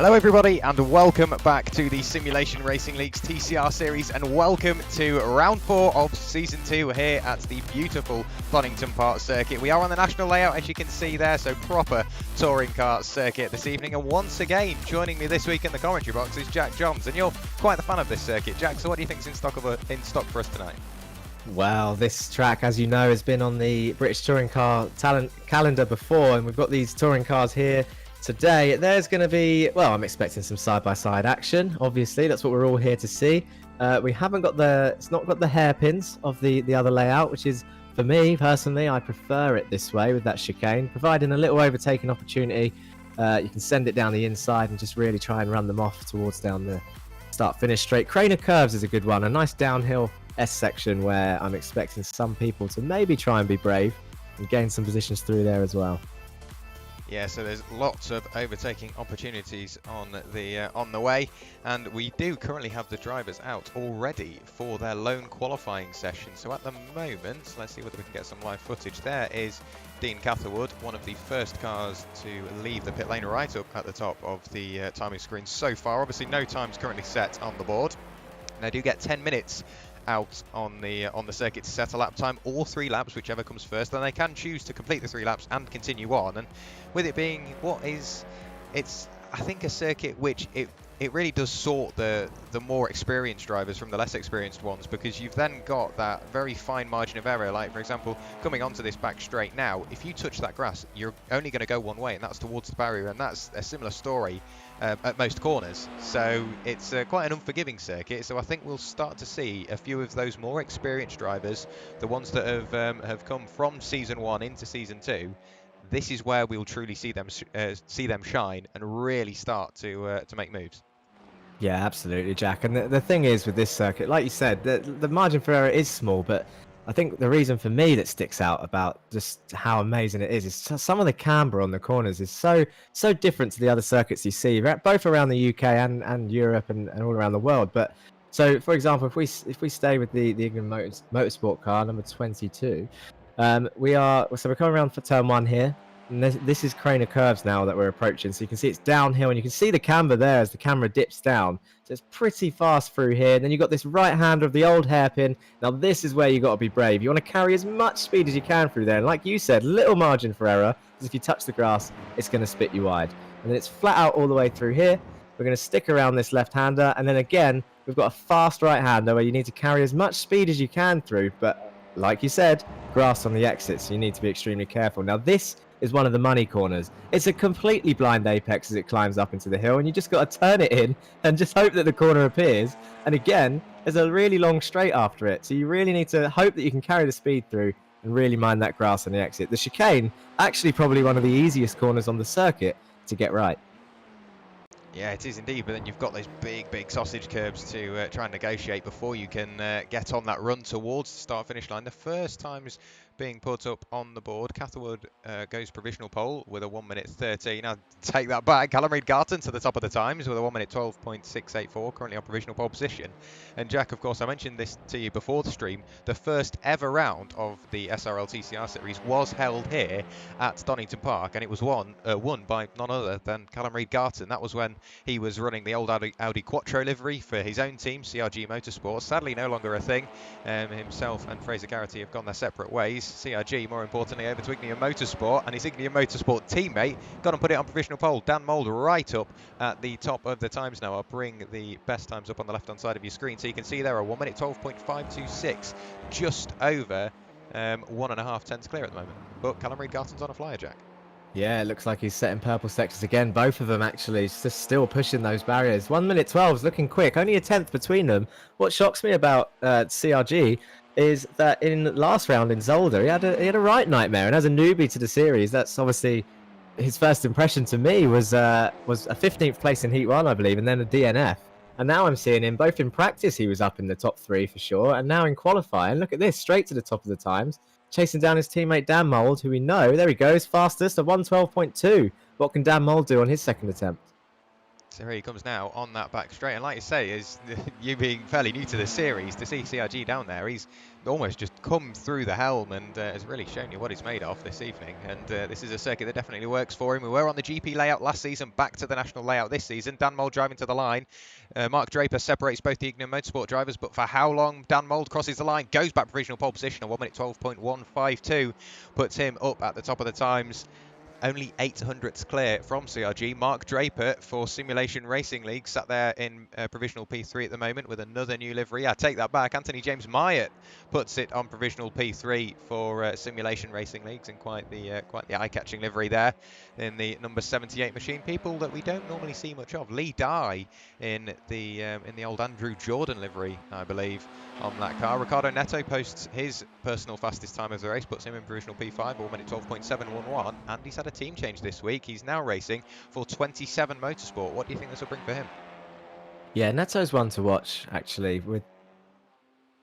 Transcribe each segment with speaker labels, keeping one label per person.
Speaker 1: Hello everybody and welcome back to the Simulation Racing Leagues TCR Series, and welcome to round 4 of season 2 here at the beautiful Donington Park circuit. We are on the national layout, as you can see there, so proper touring car circuit this evening. And once again, joining me this week in the commentary box is Jack Johns, and you're quite the fan of this circuit, Jack. So what do you think's in stock for us tonight?
Speaker 2: Well, this track, as you know, has been on the British Touring Car talent calendar before, and we've got these touring cars here today. There's going to be, well, I'm expecting some side-by-side action. Obviously, that's what we're all here to see. We haven't got it's not got the hairpins of the other layout, which is, for me personally, I prefer it this way with that chicane, providing a little overtaking opportunity. You can send it down the inside and just really try and run them off towards down the start-finish straight. Crane of Curves is a good one, a nice downhill S section where I'm expecting some people to maybe try and be brave and gain some positions through there as well.
Speaker 1: Yeah, so there's lots of overtaking opportunities on the way, and we do currently have the drivers out already for their lone qualifying session. So at the moment, let's see whether we can get some live footage. There is Dean Catherwood, one of the first cars to leave the pit lane, right up at the top of the timing screen so far. Obviously, no time's currently set on the board. And they do get 10 minutes out on the circuit to set a lap time, or 3 laps, whichever comes first. Then they can choose to complete the 3 laps and continue on. And with it being it's I think a circuit which it really does sort the more experienced drivers from the less experienced ones, because you've then got that very fine margin of error. Like, for example, coming onto this back straight now, if you touch that grass, you're only going to go one way, and that's towards the barrier, and that's a similar story at most corners. So it's quite an unforgiving circuit. So I think we'll start to see a few of those more experienced drivers, the ones that have come from season 1 into season 2. This is where we'll truly see them shine and really start to make moves.
Speaker 2: Yeah, absolutely, Jack. And the thing is with this circuit, like you said, the margin for error is small, but I think the reason for me that sticks out about just how amazing it is some of the camber on the corners is so different to the other circuits you see, both around the UK and Europe and all around the world. But so, for example, if we stay with the England Motorsport car number 22, we're coming around for turn 1 here. And this is Crane of Curves now that we're approaching. So you can see it's downhill, and you can see the camber there as the camera dips down. So it's pretty fast through here. And then you've got this right hander of the old hairpin. Now this is where you've got to be brave. You want to carry as much speed as you can through there. And like you said, little margin for error, because if you touch the grass, it's going to spit you wide. And then it's flat out all the way through here. We're going to stick around this left hander. And then again, we've got a fast right hander where you need to carry as much speed as you can through. But like you said, grass on the exit, so you need to be extremely careful. Now this is one of the money corners. It's a completely blind apex as it climbs up into the hill, and you just got to turn it in and just hope that the corner appears. And again, there's a really long straight after it, so you really need to hope that you can carry the speed through and really mind that grass on the exit. The chicane, actually probably one of the easiest corners on the circuit to get right.
Speaker 1: Yeah, it is indeed, but then you've got those big sausage curbs to try and negotiate before you can get on that run towards the start-finish line. The first times being put up on the board, Catherwood goes provisional pole with a 1:13. Now take that back, Callum Reid-Garton to the top of the times with a 1:12.684, currently on provisional pole position. And Jack, of course, I mentioned this to you before the stream, the first ever round of the SRL TCR Series was held here at Donington Park, and it was won by none other than Callum Reid-Garton. That was when he was running the old Audi Quattro livery for his own team, CRG Motorsport. Sadly, no longer a thing. Himself and Fraser Garrity have gone their separate ways. CRG, more importantly, over to Ignium Motorsport, and his Ignium Motorsport teammate got and put it on provisional pole. Dan Mould right up at the top of the times now. I'll bring the best times up on the left-hand side of your screen, so you can see there a 1:12.526, just over 1.5 tenths clear at the moment. But Callum Reid-Garton's on a flyer, Jack.
Speaker 2: Yeah, it looks like he's setting purple sectors again. Both of them actually just still pushing those barriers. 1:12 is looking quick, only a tenth between them. What shocks me about CRG is that in last round in Zolder, he had a right nightmare, and as a newbie to the series, that's obviously his first impression to me was a 15th place in Heat 1, I believe, and then a DNF. And now I'm seeing him, both in practice he was up in the top 3 for sure, and now in qualifying, look at this, straight to the top of the times, chasing down his teammate Dan Mould, who we know, there he goes, fastest, a 1:12.2. What can Dan Mould do on his second attempt?
Speaker 1: So here he comes now on that back straight, and like you say, is you being fairly new to the series, to see CRG down there, he's almost just come through the helm and has really shown you what he's made of this evening. And this is a circuit that definitely works for him. We were on the GP layout last season, back to the national layout this season. Dan Mould driving to the line. Mark Draper separates both the Ignium Motorsport drivers, but for how long? Dan Mould crosses the line, goes back provisional pole position, a 1 minute 12.152, puts him up at the top of the times. Only 800ths clear from CRG. Mark Draper for Simulation Racing League sat there in provisional P3 at the moment with another new livery. I take that back. Anthony James Myatt puts it on provisional P3 for Simulation Racing Leagues in quite the eye-catching livery there in the number 78 machine. People that we don't normally see much of. Lee Dye in the old Andrew Jordan livery, I believe, on that car. Ricardo Neto posts his personal fastest time of the race, puts him in provisional P5, 1 minute 12.711, and he's had a team change this week. He's now racing for 27 Motorsport. What do you think this will bring for him?
Speaker 2: Yeah, Neto's one to watch actually with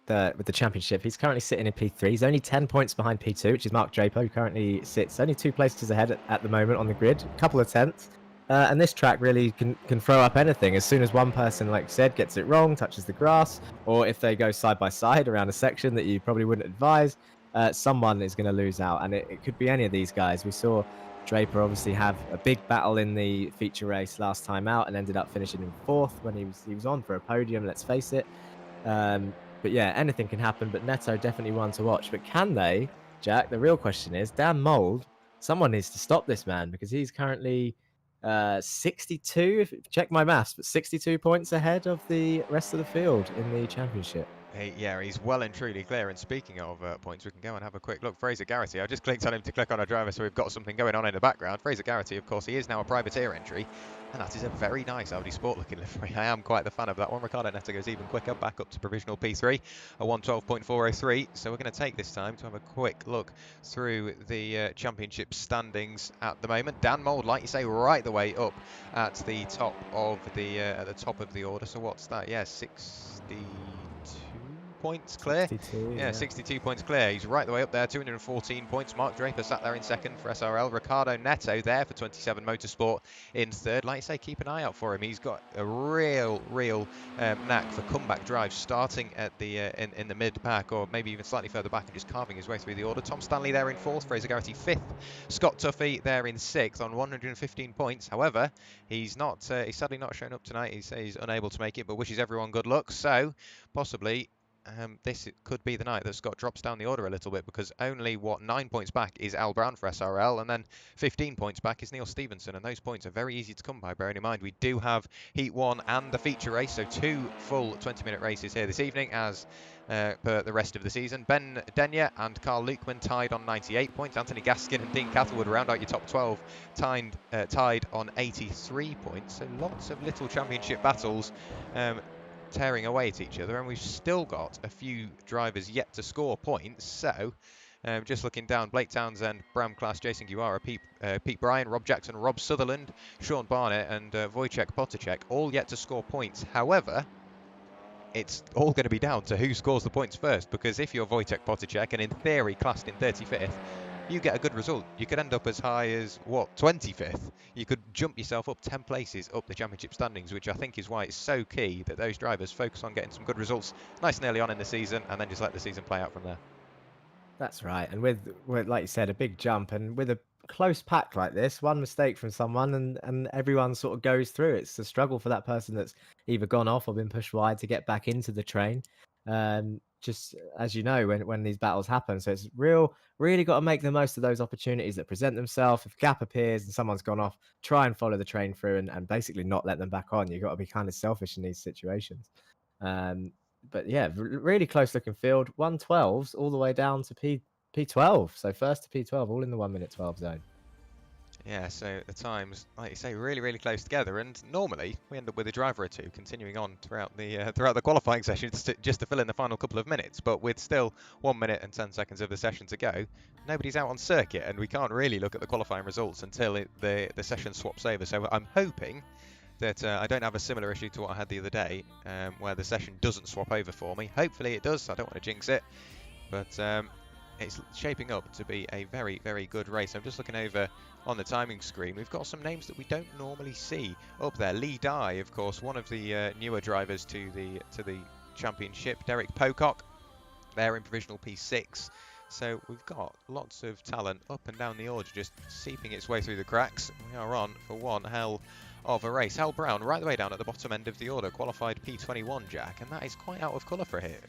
Speaker 2: the championship. He's currently sitting in P3. He's only 10 points behind P2, which is Mark Draper, who currently sits only 2 places ahead at the moment on the grid, a couple of tenths. And this track really can throw up anything. As soon as one person, like you said, gets it wrong, touches the grass, or if they go side by side around a section that you probably wouldn't advise, someone is going to lose out. And it could be any of these guys. We saw Draper obviously have a big battle in the feature race last time out and ended up finishing in 4th when he was on for a podium, let's face it. But yeah, anything can happen, but Neto definitely one to watch. But can they, Jack? The real question is, Dan Mould, someone needs to stop this man, because he's currently 62, check my maths, but 62 points ahead of the rest of the field in the championship.
Speaker 1: Yeah, he's well and truly clear. And speaking of points, we can go and have a quick look. Fraser Garrity, I just clicked on him to click on a driver, so we've got something going on in the background. Fraser Garrity, of course, he is now a privateer entry, and that is a very nice Audi Sport looking livery. I am quite the fan of that one. Ricardo Neto goes even quicker, back up to provisional P3, a 1:12.403. So we're going to take this time to have a quick look through the championship standings at the moment. Dan Mould, like you say, right the way up at the top of the order. So what's that? Yeah, 62 points clear.
Speaker 2: 62,
Speaker 1: yeah, 62 points clear. He's right the way up there, 214 points. Mark Draper sat there in 2nd for SRL. Ricardo Neto there for 27 Motorsport in 3rd. Like I say, keep an eye out for him. He's got a real knack for comeback drives, starting at the in the mid pack, or maybe even slightly further back, and just carving his way through the order. Tom Stanley there in 4th, Fraser Garrity 5th, Scott Tuffy there in 6th on 115 points. However, he's sadly not shown up tonight. He's unable to make it, but wishes everyone good luck. So possibly this could be the night that Scott drops down the order a little bit, because only 9 points back is Al Brown for SRL, and then 15 points back is Neil Stevenson, and those points are very easy to come by, bearing in mind we do have Heat 1 and the feature race, so 2 full 20-minute races here this evening as per the rest of the season. Ben Denyer and Carl Lukeman tied on 98 points. Anthony Gaskin and Dean Catherwood round out your top 12, tied on 83 points. So lots of little championship battles tearing away at each other, and we've still got a few drivers yet to score points. So just looking down, Blake Townsend, Bram Klaas, Jason Guara, Pete Bryan, Rob Jackson, Rob Sutherland, Sean Barnett and Wojciech Potacek, all yet to score points. However, it's all going to be down to who scores the points first, because if you're Wojciech Potacek and in theory classed in 35th, you get a good result. You could end up as high as, 25th? You could jump yourself up 10 places up the championship standings, which I think is why it's so key that those drivers focus on getting some good results nice and early on in the season, and then just let the season play out from there.
Speaker 2: That's right. And with like you said, a big jump, and with a close pack like this, one mistake from someone and everyone sort of goes through. It's a struggle for that person that's either gone off or been pushed wide to get back into the train. Just as you know, when these battles happen. So it's really got to make the most of those opportunities that present themselves. If a gap appears and someone's gone off, try and follow the train through and basically not let them back on. You've got to be kind of selfish in these situations. But yeah, really close looking field. 112s all the way down to P12. So 1st to P12, all in the 1 minute 12 zone.
Speaker 1: Yeah, so the times, like you say, really close together, and normally we end up with a driver or two continuing on throughout the qualifying sessions just to fill in the final couple of minutes. But with still 1 minute and 10 seconds of the session to go, nobody's out on circuit, and we can't really look at the qualifying results until the session swaps over. So I'm hoping that I don't have a similar issue to what I had the other day, where the session doesn't swap over for me. Hopefully it does. I don't want to jinx it, but it's shaping up to be a very good race. I'm just looking over on the timing screen, we've got some names that we don't normally see up there. Lee Dye, of course, one of the newer drivers to the championship. Derek Pocock, there in provisional P6. So we've got lots of talent up and down the order, just seeping its way through the cracks. We are on for one hell of a race. Hal Brown, right the way down at the bottom end of the order, qualified P21, Jack, and that is quite out of colour for him,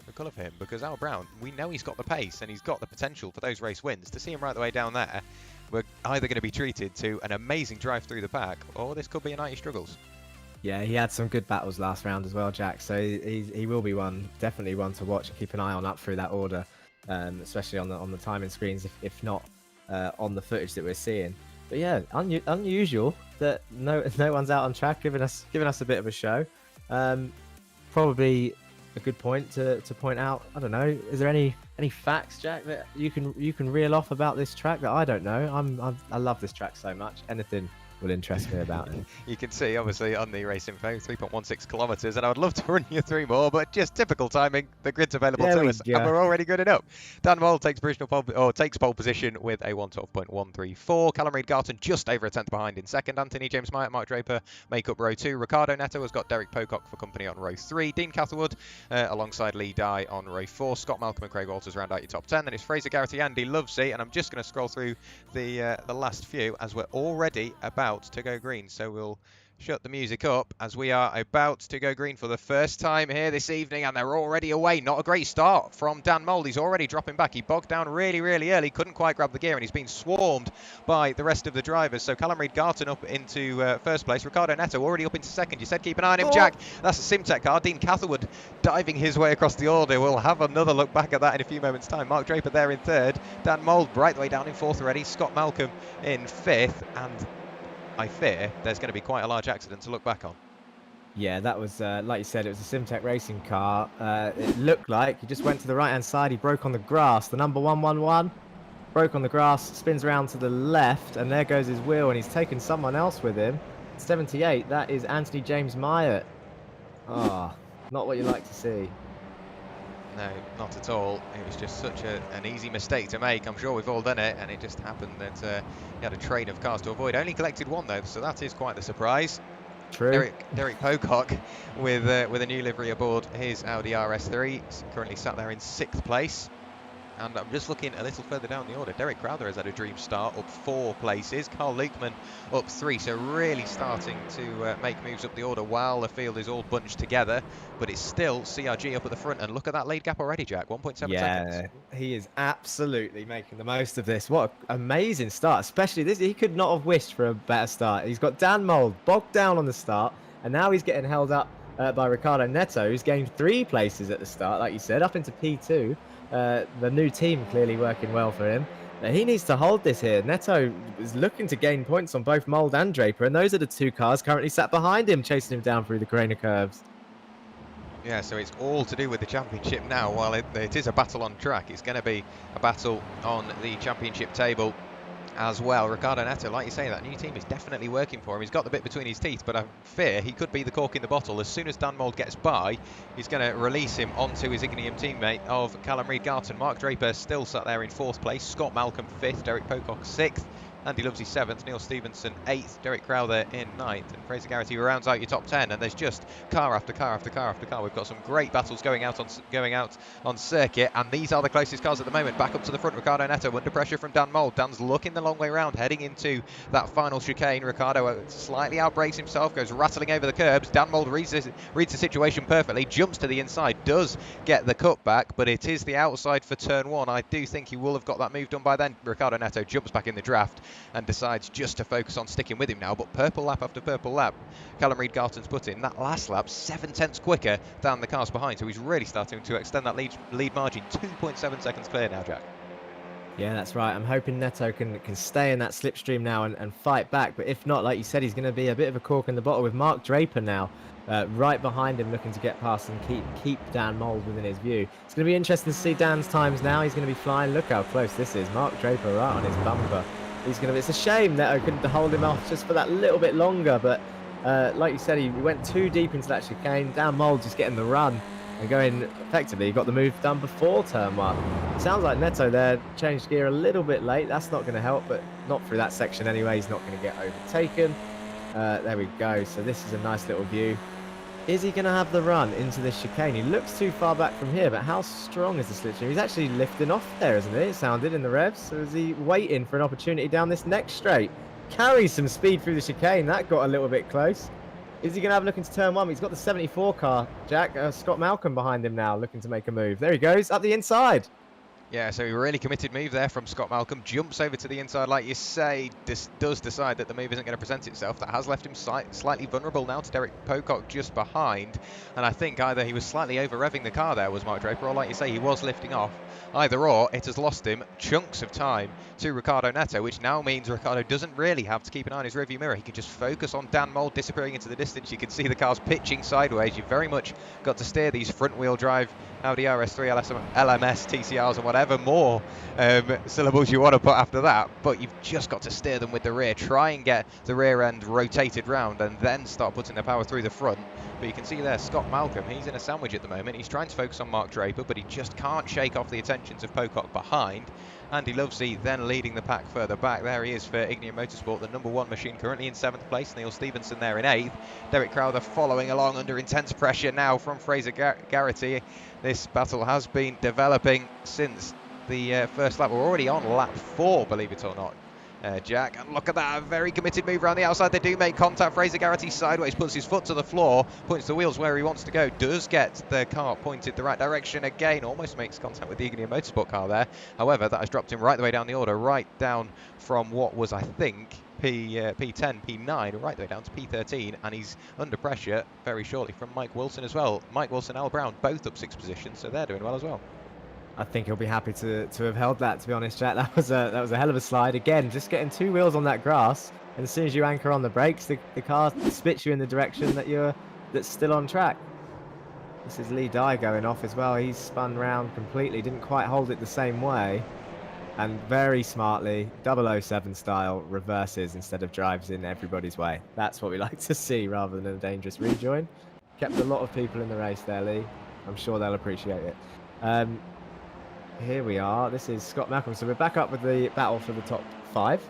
Speaker 1: because Hal Brown, we know he's got the pace and he's got the potential for those race wins. To see him right the way down there, we're either going to be treated to an amazing drive through the pack, or this could be a night he struggles.
Speaker 2: Yeah, he had some good battles last round as well, Jack. So he will be definitely one to watch and keep an eye on up through that order, especially on the timing screens, if not on the footage that we're seeing. But yeah, unusual that no one's out on track, giving us a bit of a show. Probably a good point to point out. I don't know. Is there any facts, Jack, that you can reel off about this track that I don't know? I love this track so much. Anything will interest me about it.
Speaker 1: You can see, obviously, on the race info, 3.16 kilometres, and I would love to run you through more, but just typical timing. The grid's available to us, and we're already good enough. Dan Mould takes pole position with a 1:12.134. Callum Reid Garton just over a tenth behind in second. Anthony James Myatt, Mark Draper make up row 2. Ricardo Neto has got Derek Pocock for company on row 3. Dean Catherwood alongside Lee Dye on row 4. Scott Malcolm and Craig Walters round out your top 10. Then it's Fraser Garrity, Andy Lovesey, and I'm just going to scroll through the last few as we're already about to go green. So we'll shut the music up as we are about to go green for the first time here this evening, and they're already away. Not a great start from Dan Mould. He's already dropping back. He bogged down really early, couldn't quite grab the gear, and he's been swarmed by the rest of the drivers. So Callum Reid Garton up into first place. Ricardo Neto already up into second. You said keep an eye on him, Jack. That's a Simtech car. Dean Catherwood diving his way across the order. We'll have another look back at that in a few moments' time. Mark Draper there in third. Dan Mould right the way down in fourth already. Scott Malcolm in fifth, and I fear there's going to be quite a large accident to look back on.
Speaker 2: Yeah, that was, like you said, it was a Simtech racing car. It looked like he just went to the right-hand side. He broke on the grass. The number 111 broke on the grass, spins around to the left, and there goes his wheel, and he's taken someone else with him. 78, that is Anthony James Myatt. Ah, not what you like to see.
Speaker 1: No, not at all. It was just such an easy mistake to make. I'm sure we've all done it, and it just happened that he had a train of cars to avoid. Only collected one though, so that is quite the surprise.
Speaker 2: True.
Speaker 1: Derek Pocock with a new livery aboard his Audi RS3, currently sat there in 6th place. And I'm just looking a little further down the order. Derek Crowther has had a dream start, up 4 places. Carl Lukeman up 3, so really starting to make moves up the order while the field is all bunched together. But it's still CRG up at the front, and look at that lead gap already, Jack, 1.7 seconds.
Speaker 2: Yeah, he is absolutely making the most of this. What an amazing start, especially this. He could not have wished for a better start. He's got Dan Mould bogged down on the start, and now he's getting held up by Ricardo Neto, who's gained 3 places at the start, like you said, up into P2. The new team clearly working well for him. He needs to hold this here. Neto is looking to gain points on both Mould and Draper, and those are the 2 cars currently sat behind him, chasing him down through the corner curves.
Speaker 1: Yeah, so it's all to do with the championship now. While it is a battle on track, it's going to be a battle on the championship table as well. Ricardo Neto, like you say, that new team is definitely working for him. He's got the bit between his teeth, but I fear he could be the cork in the bottle. As soon as Dan Mould gets by, he's going to release him onto his Ignium teammate of Callum Reid Garton. Mark Draper still sat there in 4th place. Scott Malcolm 5th. Derek Pocock 6th. Andy Lovesey 7th, Neil Stevenson 8th, Derek Crowther in 9th, and Fraser Garrity rounds out your top 10. And there's just car after car after car after car. We've got some great battles going out on circuit, and these are the closest cars at the moment. Back up to the front, Ricardo Neto under pressure from Dan Mould. Dan's looking the long way round, heading into that final chicane. Ricardo slightly outbrakes himself, goes rattling over the curbs. Dan Mould reads the situation perfectly, jumps to the inside, does get the cutback, but it is the outside for turn 1. I do think he will have got that move done by then. Ricardo Neto jumps back in the draft and decides just to focus on sticking with him now, but purple lap after purple lap, Callum Reid Garton's put in that last lap 7/10 quicker than the cars behind, so he's really starting to extend that lead margin. 2.7 seconds clear now, Jack.
Speaker 2: Yeah, that's right. I'm hoping Neto can stay in that slipstream now and fight back, but if not, like you said, he's going to be a bit of a cork in the bottle with Mark Draper now right behind him, looking to get past and keep Dan Mould within his view. It's going to be interesting to see Dan's times now. He's going to be flying. Look how close this is. Mark Draper right on his bumper. It's a shame that I couldn't hold him off just for that little bit longer, but like you said, he went too deep into that chicane. Dan Mould just getting the run. and going effectively, he got the move done before turn 1. Sounds like Neto there changed gear a little bit late. That's not going to help, but not through that section anyway. He's not going to get overtaken. There we go. So this is a nice little view. Is he going to have the run into this chicane? He looks too far back from here, but how strong is the slipstream? He's actually lifting off there, isn't he? It sounded in the revs. So is he waiting for an opportunity down this next straight? Carries some speed through the chicane. That got a little bit close. Is he going to have a look into turn 1? He's got the 74 car, Jack. Scott Malcolm behind him now, looking to make a move. There he goes, up the inside.
Speaker 1: Yeah, so a really committed move there from Scott Malcolm. Jumps over to the inside, like you say, does decide that the move isn't going to present itself. That has left him slightly vulnerable now to Derek Pocock just behind. And I think either he was slightly over-revving the car there, was Mark Draper, or like you say, he was lifting off. Either or, it has lost him chunks of time to Ricardo Neto, which now means Ricardo doesn't really have to keep an eye on his rearview mirror. He can just focus on Dan Mould disappearing into the distance. You can see the cars pitching sideways. You've very much got to steer these front-wheel drive Audi RS3, LMS, TCRs, and whatever more syllables you want to put after that. But you've just got to steer them with the rear. Try and get the rear end rotated round and then start putting the power through the front. But you can see there, Scott Malcolm, he's in a sandwich at the moment. He's trying to focus on Mark Draper, but he just can't shake off the attentions of Pocock behind. Andy Lovesey then leading the pack further back. There he is for Ignia Motorsport, the #1 machine, currently in 7th place. Neil Stevenson there in 8th. Derek Crowther following along under intense pressure now from Fraser Garrity. This battle has been developing since the first lap. We're already on lap 4, believe it or not. Jack, and look at that, a very committed move around the outside. They do make contact. Fraser Garrity sideways, puts his foot to the floor, points the wheels where he wants to go, does get the car pointed the right direction again, almost makes contact with the Ignia Motorsport car there. However, that has dropped him right the way down the order, right down from what was, I think, P10, P9, right the way down to P13, and he's under pressure very shortly from Mike Wilson as well. Mike Wilson, Al Brown, both up 6 positions, so they're doing well as well.
Speaker 2: I think he'll be happy to have held that, to be honest, Jack. That was a hell of a slide. Again, just getting 2 wheels on that grass, and as soon as you anchor on the brakes, the car spits you in the direction that's still on track. This is Lee Dye going off as well. He's spun round completely, didn't quite hold it the same way, and very smartly, 007 style, reverses instead of drives in everybody's way. That's what we like to see rather than a dangerous rejoin. Kept a lot of people in the race there, Lee. I'm sure they'll appreciate it. Here we are. This is Scott Malcolm. So we're back up with the battle for the top 5.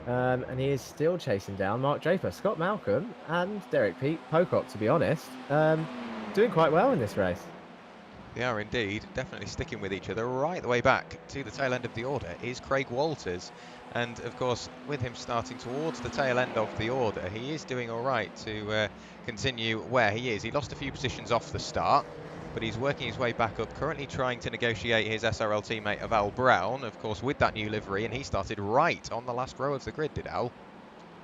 Speaker 2: And he is still chasing down Mark Draper, Scott Malcolm, and Derek Pocock, to be honest. Doing quite well in this race.
Speaker 1: They are indeed, definitely sticking with each other. Right the way back to the tail end of the order is Craig Walters. And of course, with him starting towards the tail end of the order, he is doing all right to continue where he is. He lost a few positions off the start, but he's working his way back up, currently trying to negotiate his SRL teammate of Al Brown, of course, with that new livery, and he started right on the last row of the grid, did Al.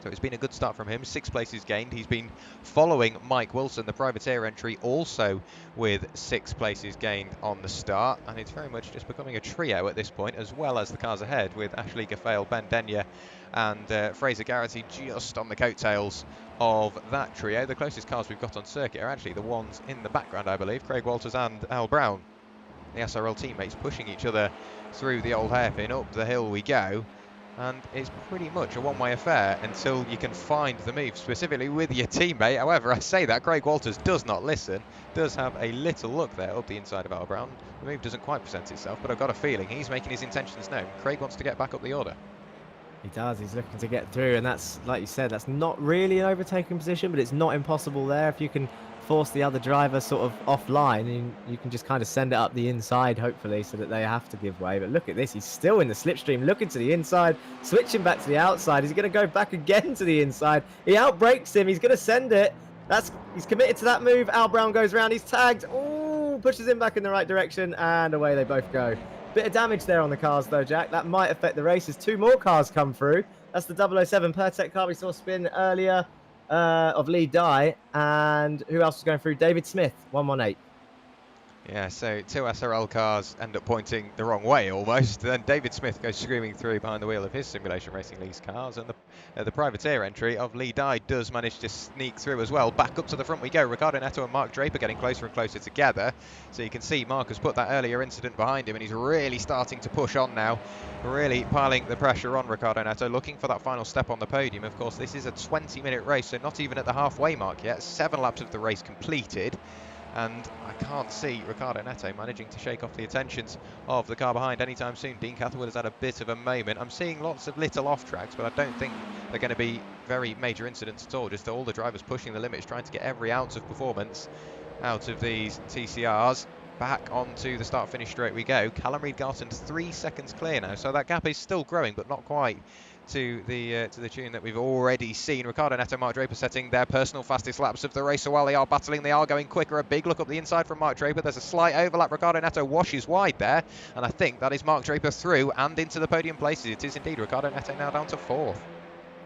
Speaker 1: So it's been a good start from him, 6 places gained. He's been following Mike Wilson, the privateer entry, also with 6 places gained on the start, and it's very much just becoming a trio at this point, as well as the cars ahead, with Ashley Gaffale, Ben Denyer, and Fraser Garrity just on the coattails of that trio. The closest cars we've got on circuit are actually the ones in the background, I believe, Craig Walters and Al Brown. The SRL teammates pushing each other through the old hairpin. Up the hill we go, and it's pretty much a one-way affair until you can find the move, specifically with your teammate. However, I say that, Craig Walters does not listen, does have a little look there up the inside of Al Brown. The move doesn't quite present itself, but I've got a feeling he's making his intentions known. Craig wants to get back up the order.
Speaker 2: He does. He's looking to get through, and that's, like you said, that's not really an overtaking position, but it's not impossible there. If you can force the other driver sort of offline, and you can just kind of send it up the inside, hopefully, so that they have to give way. But look at this. He's still in the slipstream, looking to the inside, switching back to the outside. Is he going to go back again to the inside? He outbrakes him. He's going to send it. He's committed to that move. Al Brown goes around. He's tagged. Ooh, pushes him back in the right direction, and away they both go. Bit of damage there on the cars though, Jack. That might affect the races. 2 more cars come through. That's the 007 Pertec car we saw spin earlier of Lee Dye. And who else was going through? David Smith, 118.
Speaker 1: Yeah, so 2 SRL cars end up pointing the wrong way almost. Then David Smith goes screaming through behind the wheel of his Simulation Racing Leagues cars, and the privateer entry of Lee Dye does manage to sneak through as well. Back up to the front we go. Ricardo Neto and Mark Draper getting closer and closer together. So you can see Mark has put that earlier incident behind him, and he's really starting to push on now, really piling the pressure on Ricardo Neto, looking for that final step on the podium. Of course, this is a 20-minute race, so not even at the halfway mark yet. 7 laps of the race completed. and I can't see Riccardo Neto managing to shake off the attentions of the car behind anytime soon. Dean Catherwood has had a bit of a moment. I'm seeing lots of little off tracks, but I don't think they're going to be very major incidents at all. Just all the drivers pushing the limits, trying to get every ounce of performance out of these TCRs. Back onto the start-finish straight we go. Callum Reid-Garton 3 seconds clear now, so that gap is still growing, but not quite to the tune that we've already seen. Riccardo Neto, Mark Draper setting their personal fastest laps of the race. So while they are battling, they are going quicker. A big look up the inside from Mark Draper. There's a slight overlap. Riccardo Neto washes wide there, and I think that is Mark Draper through and into the podium places. It is indeed Riccardo Neto now down to 4th.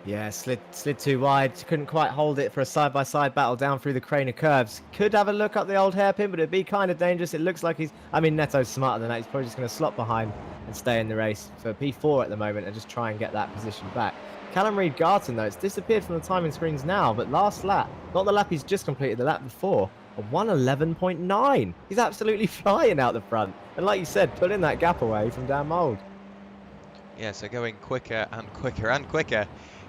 Speaker 2: Yeah, slid too wide. Couldn't quite hold it for a side-by-side battle down through the crane of curves. Could have a look up the old hairpin, but it'd be kind of dangerous. It looks like Neto's smarter than that. He's probably just going to slot behind and stay in the race for P4 at the moment and just try and get that position back. Callum Reid-Garton, though, it's disappeared from the timing screens now, but last lap, not the lap he's just completed, the lap before, a 1:11.9. He's absolutely flying out the front. And like you said, pulling that gap away from Dan Mould.
Speaker 1: Yeah, so going quicker and quicker and quicker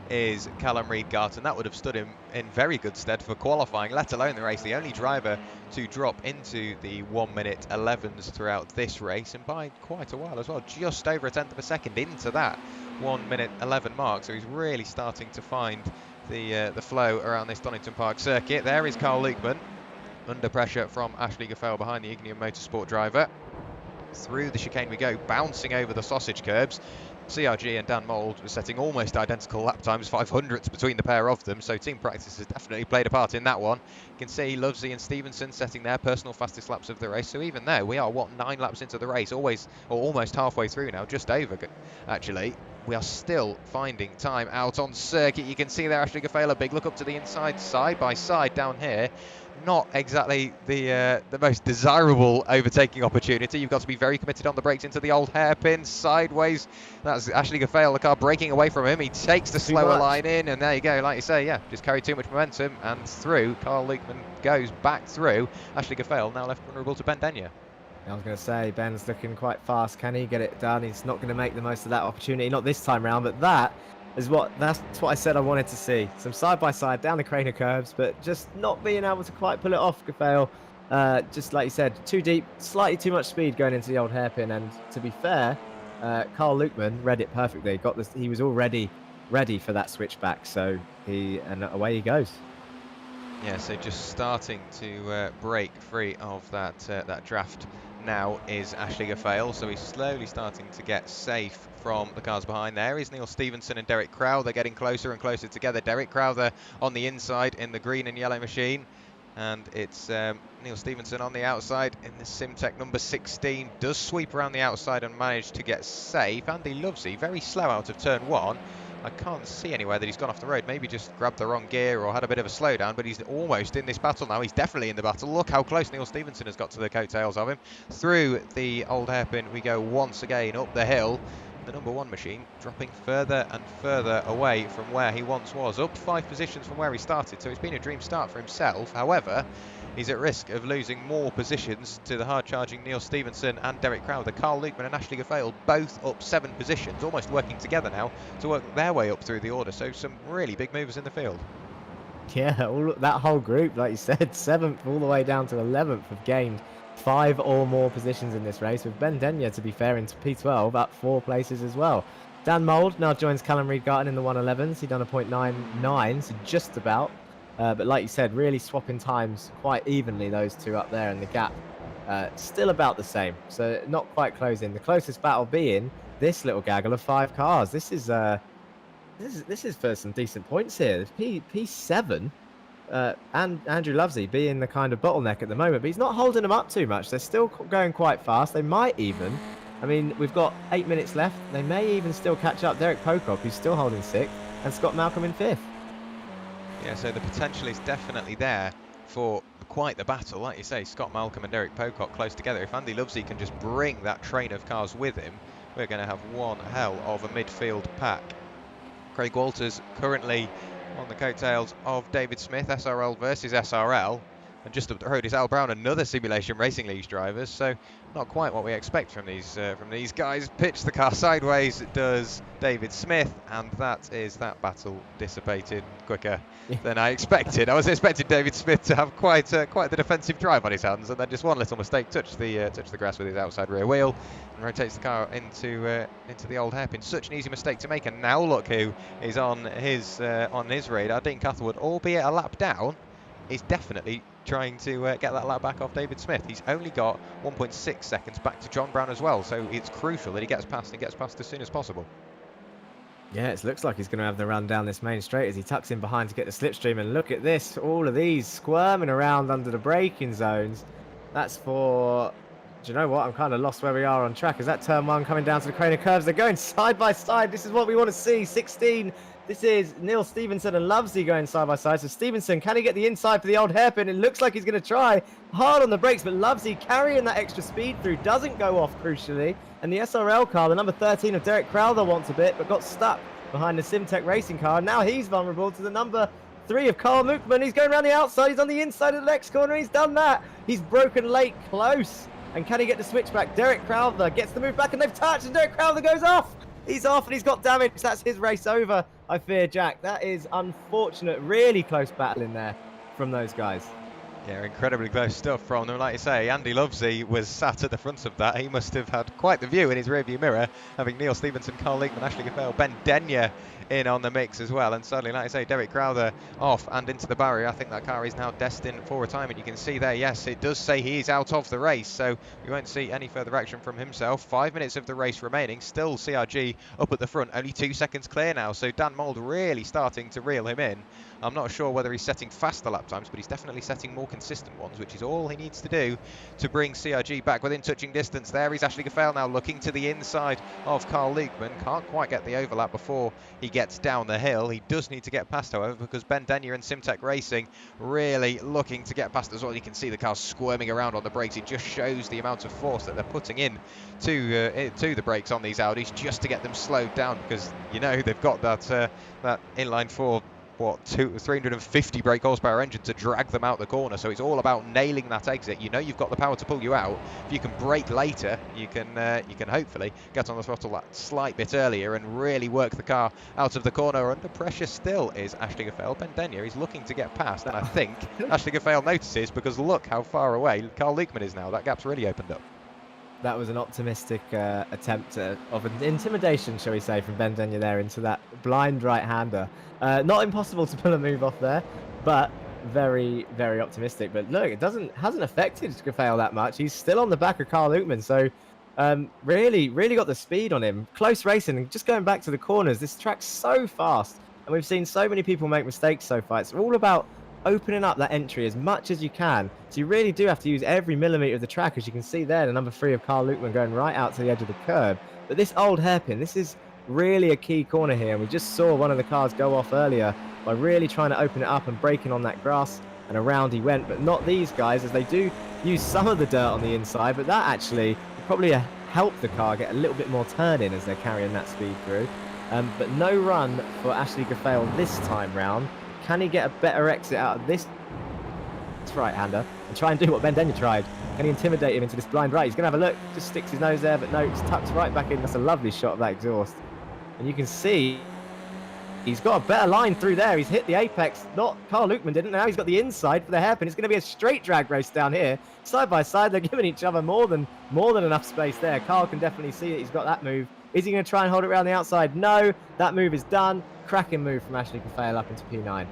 Speaker 1: is Callum Reid-Garton. That would have stood him in very good stead for qualifying, let alone the race. The only driver to drop into the 1:11 throughout this race, and by quite a while as well, just over a tenth of a second into that 1:11 mark. So he's really starting to find the flow around this Donington Park circuit. There is Carl Lukeman under pressure from Ashley Gaffale behind the Ignium Motorsport driver. Through the chicane we go, bouncing over the sausage curbs. CRG and Dan Mould were setting almost identical lap times, 500ths between the pair of them, so team practice has definitely played a part in that one. You can see Lovesey and Stevenson setting their personal fastest laps of the race, so even there we are, 9 laps into the race, almost halfway through now, just over actually. We are still finding time out on circuit. You can see there Ashley Gaffale, a big look up to the inside, side by side down here. Not exactly the most desirable overtaking opportunity. You've got to be very committed on the brakes into the old hairpin, sideways. That's Ashley Gaffale, the car breaking away from him. He takes the slower line in, and there you go. Like you say, yeah, just carried too much momentum, and through. Carl Lukeman goes back through. Ashley Gaffale now left vulnerable to Ben Denyer.
Speaker 2: I was going to say, Ben's looking quite fast. Can he get it done? He's not going to make the most of that opportunity, not this time round, but that's what I said I wanted to see. Some side-by-side down the crane of curves, but just not being able to quite pull it off, Gaffale. Just like you said, too deep, slightly too much speed going into the old hairpin, and to be fair, Carl Lukeman read it perfectly. He was already ready for that switchback, so and away he goes.
Speaker 1: Yeah, so just starting to break free of that draft now is Ashley Gaffale, so he's slowly starting to get safe from the cars behind. There is Neil Stevenson and Derek Crowther getting closer and closer together. Derek Crowther on the inside in the green and yellow machine, and it's Neil Stevenson on the outside in the Simtech number 16. Does sweep around the outside and manage to get safe. Andy Lovesey very slow out of turn 1. I can't see anywhere that he's gone off the road. Maybe just grabbed the wrong gear or had a bit of a slowdown, but he's almost in this battle now. He's definitely in the battle. Look how close Neil Stevenson has got to the coattails of him. Through the old hairpin we go once again up the hill. The number 1 machine dropping further and further away from where he once was. Up 5 positions from where he started, so it's been a dream start for himself. However, he's at risk of losing more positions to the hard-charging Neil Stevenson and Derek Crowther. Carl Lukeman and Ashley Gaffale both up 7 positions, almost working together now to work their way up through the order. So some really big movers in the field.
Speaker 2: Yeah, that whole group, like you said, 7th all the way down to 11th have gained 5 or more positions in this race, with Ben Denyer, to be fair, into P12 up 4 places as well. Dan Mould now joins Callum Reid-Garton in the 1:11s. He done a .99, so just about. But like you said, really swapping times quite evenly, those two up there, and the gap still about the same, so not quite closing. The closest battle being this little gaggle of 5 cars. This is for some decent points here. P7 and Andrew Lovesey being the kind of bottleneck at the moment, but he's not holding them up too much. They're still going quite fast. They might even, I mean, we've got 8 minutes left. They may even still catch up. Derek Pocock, who's still holding 6th, and Scott Malcolm in 5th.
Speaker 1: Yeah, so the potential is definitely there for quite the battle. Like you say, Scott Malcolm and Derek Pocock close together. If Andy Lovesey can just bring that train of cars with him, we're going to have one hell of a midfield pack. Craig Walters currently on the coattails of David Smith, SRL versus SRL. And just up the road is Al Brown, another Simulation Racing Leagues driver. So not quite what we expect from these guys. Pitch the car sideways does David Smith, and that battle dissipated quicker than I expected. I was expecting David Smith to have quite the defensive drive on his hands, and then just one little mistake, touched the grass with his outside rear wheel, and rotates the car into the old hairpin. Such an easy mistake to make, and now look who is on his radar. Dean Catherwood, albeit a lap down, is definitely trying to get that lap back off David Smith. He's only got 1.6 seconds back to John Brown as well, so it's crucial that he gets past and gets past as soon as possible.
Speaker 2: Yeah, it looks like he's going to have the run down this main straight as he tucks in behind to get the slipstream. And look at this, all of these squirming around under the braking zones. That's for... Do you know what? I'm kind of lost where we are on track. Is that turn 1 coming down to the crane of curves? They're going side by side. This is what we want to see. 16. This is Neil Stevenson and Lovesey going side by side. So Stevenson, can he get the inside for the old hairpin? It looks like he's going to try hard on the brakes, but Lovesey carrying that extra speed through, doesn't go off crucially. And the SRL car, the number 13 of Derek Crowther, wants a bit, but got stuck behind the Simtech racing car. And now he's vulnerable to the number 3 of Carl Mookman. He's going around the outside. He's on the inside of the next corner. He's done that. He's broken late, close. And can he get the switch back? Derek Crowther gets the move back, and they've touched, and Derek Crowther goes off. He's off, and he's got damage. That's his race over, I fear, Jack. That is unfortunate. Really close battle in there from those guys.
Speaker 1: Yeah, incredibly close stuff from them. Like you say, Andy Lovesey was sat at the front of that. He must have had quite the view in his rearview mirror, having Neil Stevenson, Carl Leekman, Ashley Gaffel, Ben Denyer in on the mix as well. And suddenly, like I say, Derek Crowther off and into the barrier. I think that car is now destined for retirement. You can see there, yes, it does say he is out of the race, so we won't see any further action from himself. 5 minutes of the race remaining, still CRG up at the front, only 2 seconds clear now, so Dan Mould really starting to reel him in. I'm not sure whether he's setting faster lap times, but he's definitely setting more consistent ones, which is all he needs to do to bring CRG back within touching distance. There is Ashley Gaffel now looking to the inside of Carl Leekman. Can't quite get the overlap before he gets down the hill. He does need to get past, however, because Ben Denyer and Simtech Racing really looking to get past as well. You can see the car squirming around on the brakes. It just shows the amount of force that they're putting in to the brakes on these Audis just to get them slowed down, because you know they've got that inline 4 350 brake horsepower engine to drag them out the corner. So it's all about nailing that exit. You know you've got the power to pull you out. If you can brake later, you can hopefully get on the throttle that slight bit earlier and really work the car out of the corner. Under pressure still is Ashley Gaffel. Ben Denyer is looking to get past, and I think Ashley Gaffel notices, because look how far away Carl Leekman is now. That gap's really opened up.
Speaker 2: That was an optimistic attempt of an intimidation, shall we say, from Ben Denyer there into that blind right-hander. Not impossible to pull a move off there, but very, very optimistic. But look, it hasn't affected Gaffel that much. He's still on the back of Carl Leekman, so really got the speed on him. Close racing, and just going back to the corners, this track's so fast, and we've seen so many people make mistakes so far. It's all about opening up that entry as much as you can. So you really do have to use every millimetre of the track, as you can see there, the number 3 of Carl Leekman going right out to the edge of the curb. But this old hairpin, this is really a key corner here, and we just saw one of the cars go off earlier by really trying to open it up and breaking on that grass, and around he went. But not these guys, as they do use some of the dirt on the inside, but that actually will probably help the car get a little bit more turn in as they're carrying that speed through. But no run for Ashley Gaffel this time round. Can he get a better exit out of this right-hander and try and do what Ben Denyer tried? Can he intimidate him into this blind right? He's going to have a look, just sticks his nose there, but no, it's tucked right back in. That's a lovely shot of that exhaust. And you can see he's got a better line through there. He's hit the apex. Not Carl Leekman didn't. Now he's got the inside for the hairpin. It's going to be a straight drag race down here. Side by side, they're giving each other more than enough space there. Carl can definitely see that he's got that move. Is he going to try and hold it around the outside? No, that move is done. Cracking move from Ashley Gaffel up into P9.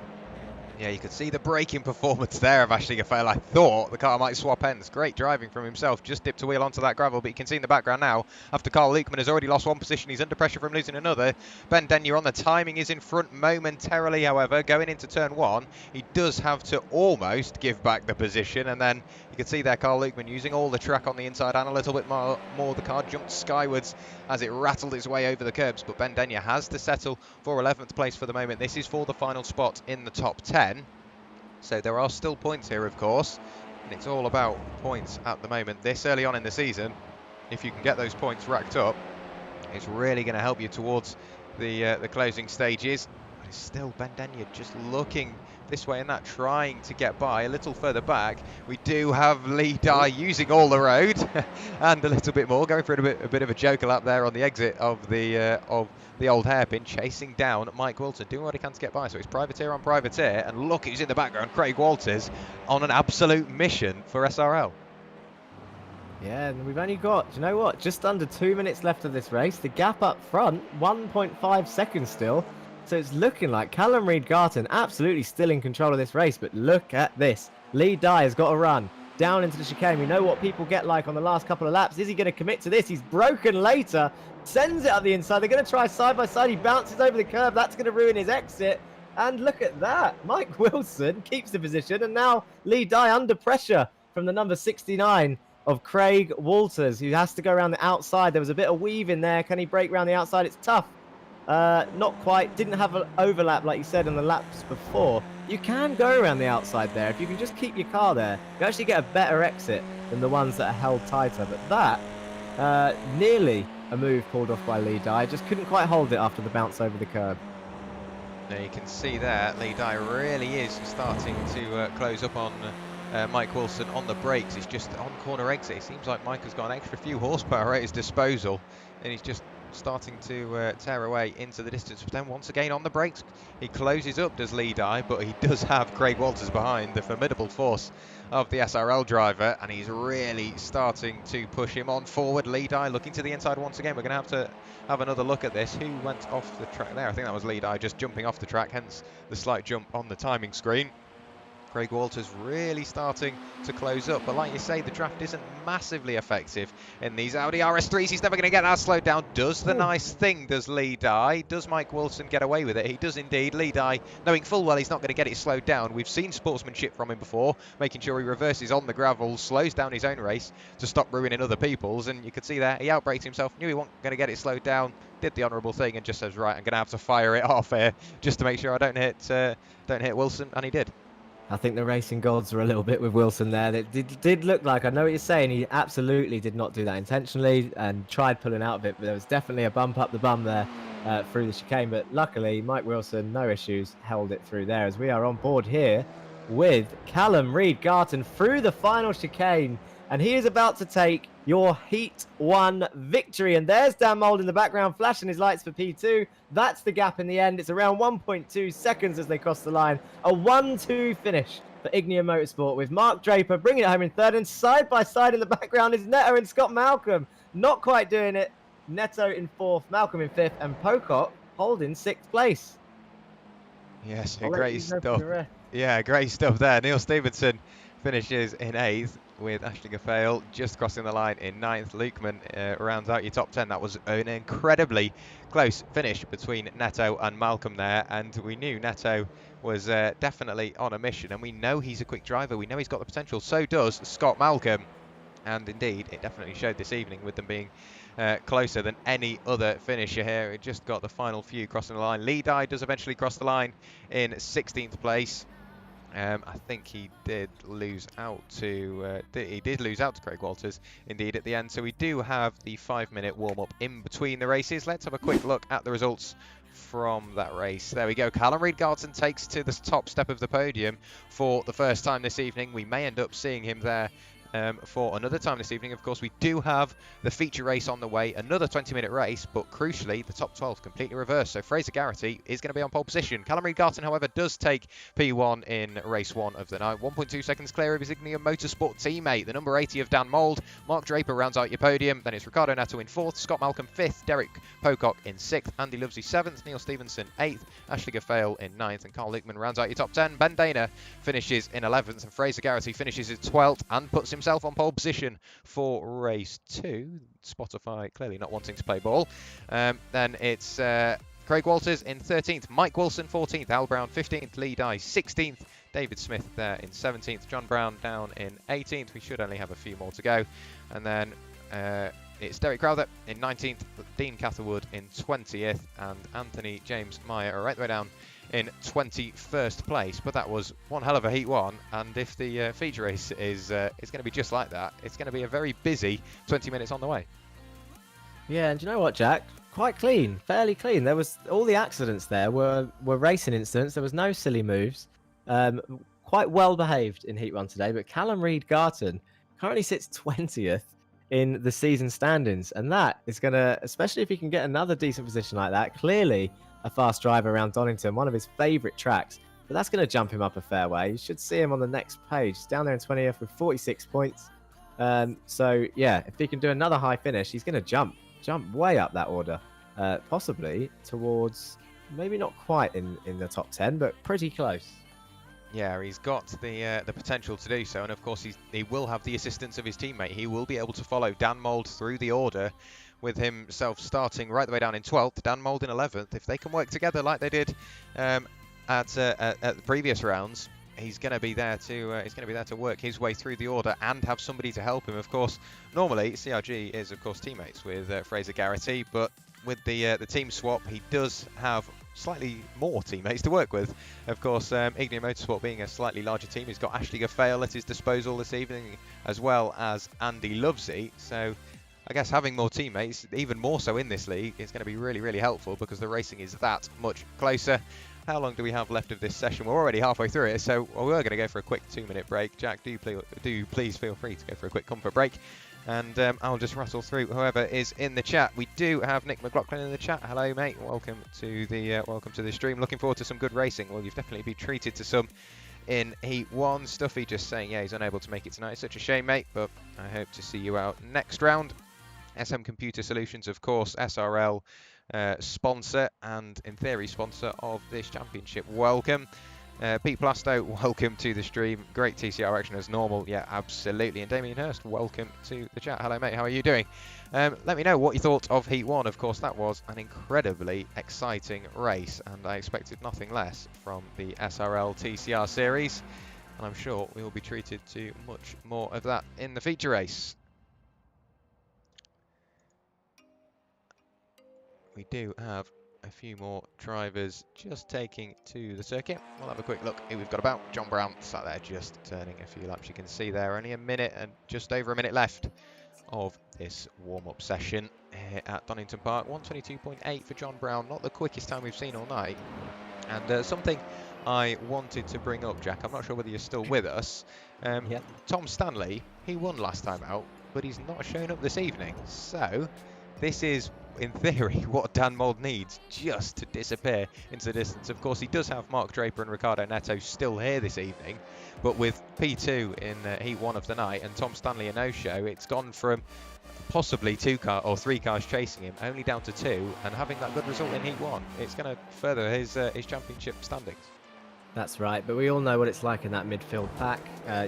Speaker 1: Yeah, you could see the braking performance there of Ashley Gaffel. I thought the car might swap ends. Great driving from himself. Just dipped a wheel onto that gravel, but you can see in the background now, after Carl Leekman has already lost one position, he's under pressure from losing another. Ben Denyer on the timing is in front momentarily, however. Going into turn 1, he does have to almost give back the position, and then you can see there Carl Leekman using all the track on the inside and a little bit more. The car jumped skywards as it rattled its way over the curbs, but Ben Denyer has to settle for 11th place for the moment. This is for the final spot in the top 10. So there are still points here, of course, and it's all about points at the moment. This early on in the season, if you can get those points racked up, it's really going to help you towards the closing stages. But it's still Ben Denyer just looking for this way and that, trying to get by. A little further back, we do have Lee Dye using all the road and a little bit more, going for a bit of a joker lap there on the exit of the old hairpin, chasing down Mike Wilson, doing what he can to get by. So it's privateer on privateer, and look who's in the background, Craig Walters, on an absolute mission for SRL.
Speaker 2: Yeah, and we've only got, do you know what, just under 2 minutes left of this race. The gap up front, 1.5 seconds still. So it's looking like Callum Reid-Garton absolutely still in control of this race. But look at this. Lee Dye has got to run down into the chicane. We know what people get like on the last couple of laps. Is he going to commit to this? He's broken later. Sends it up the inside. They're going to try side by side. He bounces over the curb. That's going to ruin his exit. And look at that. Mike Wilson keeps the position. And now Lee Dye under pressure from the number 69. Of Craig Walters, who has to go around the outside. There was a bit of weave in there. Can he break around the outside? It's tough. Not quite. Didn't have an overlap like you said in the laps before. You can go around the outside there. If you can just keep your car there, you actually get a better exit than the ones that are held tighter. But that, nearly a move pulled off by Lee Dye. Just couldn't quite hold it after the bounce over the curb.
Speaker 1: Now you can see there, Lee Dye really is starting to close up on Mike Wilson on the brakes. It's just on corner exit. It seems like Mike has got an extra few horsepower at his disposal, and he's just starting to tear away into the distance. But then once again on the brakes, he closes up, does Lee Dye, but he does have Craig Walters behind, the formidable force of the SRL driver, and he's really starting to push him on forward. Lee Dye looking to the inside once again. We're going to have another look at this. Who went off the track there? I think that was Lee Dye just jumping off the track, hence the slight jump on the timing screen. Craig Walters really starting to close up, but like you say, the draft isn't massively effective in these Audi RS3s. He's never going to get that slowed down. Does the nice thing, does Lee Dye? Does Mike Wilson get away with it? He does indeed. Lee Dye, knowing full well he's not going to get it slowed down. We've seen sportsmanship from him before, making sure he reverses on the gravel, slows down his own race to stop ruining other people's, and you could see there, he outbraked himself, knew he wasn't going to get it slowed down, did the honourable thing, and just says, right, I'm going to have to fire it off here just to make sure I don't hit Wilson, and he did.
Speaker 2: I think the racing gods were a little bit with Wilson there. It did look like, I know what you're saying, he absolutely did not do that intentionally and tried pulling out of it, but there was definitely a bump up the bum there through the chicane. But luckily, Mike Wilson, no issues, held it through there as we are on board here with Callum Reid-Garton through the final chicane. And he is about to take your Heat 1 victory. And there's Dan Mould in the background flashing his lights for P2. That's the gap in the end. It's around 1.2 seconds as they cross the line. A 1-2 finish for Ignia Motorsport with Mark Draper bringing it home in third. And side by side in the background is Neto and Scott Malcolm. Not quite doing it. Neto in fourth, Malcolm in fifth, and Pocock holding sixth place.
Speaker 1: Yes, great stuff. Yeah, great stuff there. Neil Stevenson finishes in eighth, with Ashley Gaffale just crossing the line in ninth. Lukeman rounds out your top 10. That was an incredibly close finish between Neto and Malcolm there, and we knew Neto was definitely on a mission, and we know he's a quick driver. We know he's got the potential. So does Scott Malcolm, and indeed it definitely showed this evening with them being closer than any other finisher here. It just got the final few crossing the line. Lee Dye does eventually cross the line in 16th place. I think he did lose out to Craig Walters indeed at the end. So we do have the 5-minute warm-up in between the races. Let's have a quick look at the results from that race. There we go. Callum Reid-Garton takes to the top step of the podium for the first time this evening. We may end up seeing him there for another time this evening. Of course, we do have the feature race on the way, another 20-minute race, but crucially, the top 12 completely reversed. So Fraser Garrity is going to be on pole position. Callum Reid-Garton, however, does take P1 in race 1 of the night. 1.2 seconds clear of his Ignia Motorsport teammate, the number 80 of Dan Mould. Mark Draper rounds out your podium. Then it's Ricardo Neto in 4th, Scott Malcolm 5th, Derek Pocock in 6th, Andy Lovesley 7th, Neil Stevenson 8th, Ashley Gaffale in 9th, and Carl Lukeman rounds out your top 10. Ben Dana finishes in 11th, and Fraser Garrity finishes in 12th and puts himself on pole position for race 2. Spotify clearly not wanting to play ball. Then it's Craig Walters in 13th, Mike Wilson 14th, Al Brown 15th, Lee Dye 16th, David Smith there in 17th, John Brown down in 18th. We should only have a few more to go. And then it's Derek Crowther in 19th, Dean Catherwood in 20th, and Anthony James Meyer right the way down in 21st place. But that was one hell of a Heat 1, and if the feature race is going to be just like that, it's going to be a very busy 20 minutes on the way.
Speaker 2: Yeah, and do you know what, Jack? Quite clean, fairly clean. There was all the accidents there were racing incidents. There was no silly moves. Quite well behaved in Heat 1 today, but Callum Reid-Garton currently sits 20th in the season standings, and that is going to, especially if he can get another decent position like that, clearly a fast drive around Donington, one of his favourite tracks, but that's going to jump him up a fair way. You should see him on the next page. He's down there in 20th with 46 points. So yeah, if he can do another high finish, he's going to jump way up that order, possibly towards, maybe not quite in the top 10, but pretty close.
Speaker 1: Yeah, he's got the potential to do so, and of course he will have the assistance of his teammate. He will be able to follow Dan Mould through the order, with himself starting right the way down in 12th, Dan Mould in 11th. If they can work together like they did at the previous rounds, he's going to be there to work his way through the order and have somebody to help him. Of course, normally CRG is of course teammates with Fraser Garrity, but with the team swap, he does have slightly more teammates to work with. Of course, Ignia Motorsport being a slightly larger team, he's got Ashley Gaffale at his disposal this evening, as well as Andy Lovesey. So I guess having more teammates, even more so in this league, is going to be really, really helpful because the racing is that much closer. How long do we have left of this session? We're already halfway through it, so we're going to go for a quick 2-minute break. Jack, do please feel free to go for a quick comfort break. And I'll just rattle through whoever is in the chat. We do have Nick McLaughlin in the chat. Hello, mate. Welcome to the stream. Looking forward to some good racing. Well, you've definitely been treated to some in Heat 1. Stuffy just saying, yeah, he's unable to make it tonight. It's such a shame, mate, but I hope to see you out next round. SM Computer Solutions, of course, SRL sponsor and, in theory, sponsor of this championship. Welcome. Pete Plasto, welcome to the stream. Great TCR action as normal. Yeah, absolutely. And Damien Hurst, welcome to the chat. Hello, mate. How are you doing? Let me know what you thought of Heat 1. Of course, that was an incredibly exciting race, and I expected nothing less from the SRL TCR Series. And I'm sure we will be treated to much more of that in the feature race. We do have a few more drivers just taking to the circuit. We'll have a quick look who we've got about. John Brown sat there just turning a few laps. You can see there only a minute and just over a minute left of this warm-up session here at Donington Park. 1:22.8 for John Brown, not the quickest time we've seen all night. And something I wanted to bring up, Jack, I'm not sure whether you're still with us.
Speaker 2: Yep.
Speaker 1: Tom Stanley, he won last time out, but he's not shown up this evening. So this is, in theory, what Dan Mould needs just to disappear into the distance. Of course, he does have Mark Draper and Ricardo Neto still here this evening, but with P2 in Heat 1 of the night and Tom Stanley a no-show, it's gone from possibly 3 cars chasing him, only down to 2, and having that good result in Heat 1, it's going to further his championship standings.
Speaker 2: That's right, but we all know what it's like in that midfield pack.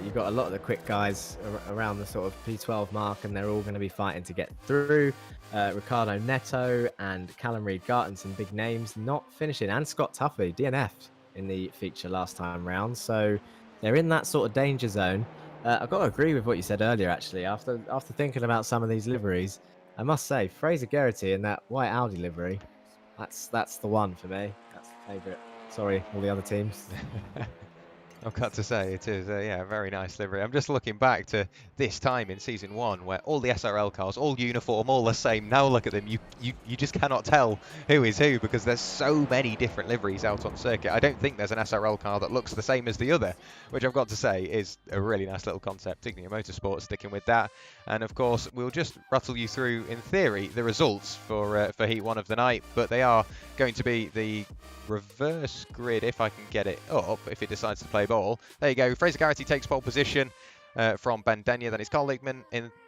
Speaker 2: You've got a lot of the quick guys around the sort of P12 mark, and they're all going to be fighting to get through. Ricardo Neto and Callum Reid-Garton, some big names, not finishing, and Scott Tuffy, DNF'd in the feature last time round, so they're in that sort of danger zone. I've got to agree with what you said earlier, actually. After thinking about some of these liveries, I must say, Fraser Garrity in that white Audi livery, that's the one for me. That's the favourite. Sorry, all the other teams.
Speaker 1: I've got to say, it is a very nice livery. I'm just looking back to this time in Season 1 where all the SRL cars, all uniform, all the same. Now look at them, you just cannot tell who is who because there's so many different liveries out on circuit. I don't think there's an SRL car that looks the same as the other, which I've got to say is a really nice little concept. Ignia Motorsport sticking with that. And of course, we'll just rattle you through, in theory, the results for Heat 1 of the night, but they are going to be the reverse grid if I can get it up, if it decides to play ball. There you go. Fraser Garrity takes pole position from Ben Denyer. Then it's Carl Liegman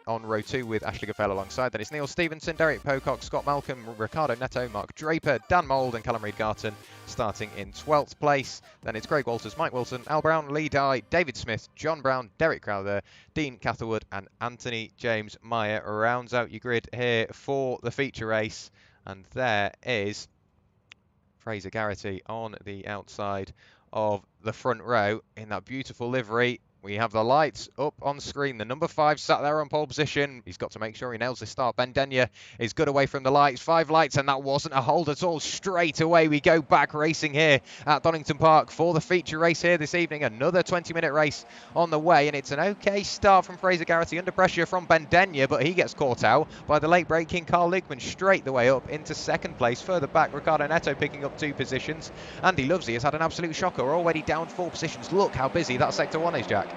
Speaker 1: on row 2 with Ashley Gaffale alongside. Then it's Neil Stevenson, Derek Pocock, Scott Malcolm, Ricardo Neto, Mark Draper, Dan Mould and Callum Reid-Garton starting in 12th place. Then it's Craig Walters, Mike Wilson, Al Brown, Lee Dye, David Smith, John Brown, Derek Crowther, Dean Catherwood and Anthony James Meyer rounds out your grid here for the feature race. And there is Fraser Garrity on the outside of the front row in that beautiful livery. We have the lights up on screen. The number 5 sat there on pole position. He's got to make sure he nails this start. Bendenya is good away from the lights. 5 lights, and that wasn't a hold at all. Straight away, we go back racing here at Donington Park for the feature race here this evening. Another 20-minute race on the way, and it's an okay start from Fraser Garrity. Under pressure from Bendenya, but he gets caught out by the late braking Carl Lukman straight the way up into second place. Further back, Ricardo Neto picking up 2 positions. Andy Lovesey has had an absolute shocker. We're already down 4 positions. Look how busy that sector 1 is, Jack.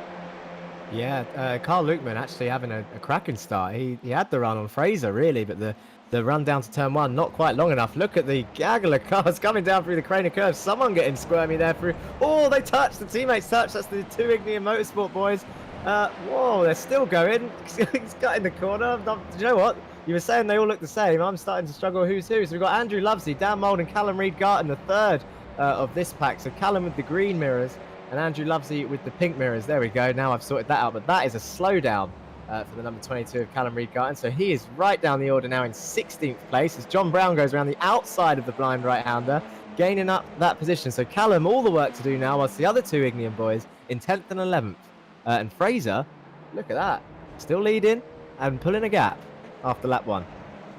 Speaker 2: Yeah, Carl Lukman actually having a cracking start. He had the run on Fraser, really, but the run down to turn 1, not quite long enough. Look at the gaggle of cars coming down through the crane of curves. Someone getting squirmy there through. Oh, they touched. The teammates touched. That's the 2 Ignium Motorsport boys. Whoa, they're still going. He's got in the corner. Do you know what? You were saying they all look the same. I'm starting to struggle who's who. So we've got Andrew Lovesey, Dan Mould, and Callum Reid-Garton, the third of this pack. So Callum with the green mirrors and Andrew Lovesey with the pink mirrors. There we go. Now I've sorted that out. But that is a slowdown for the number 22 of Callum Reid-Garton. So he is right down the order now in 16th place as John Brown goes around the outside of the blind right-hander, gaining up that position. So Callum, all the work to do now, whilst the other 2 Ignium boys in 10th and 11th. And Fraser, look at that, still leading and pulling a gap after lap 1.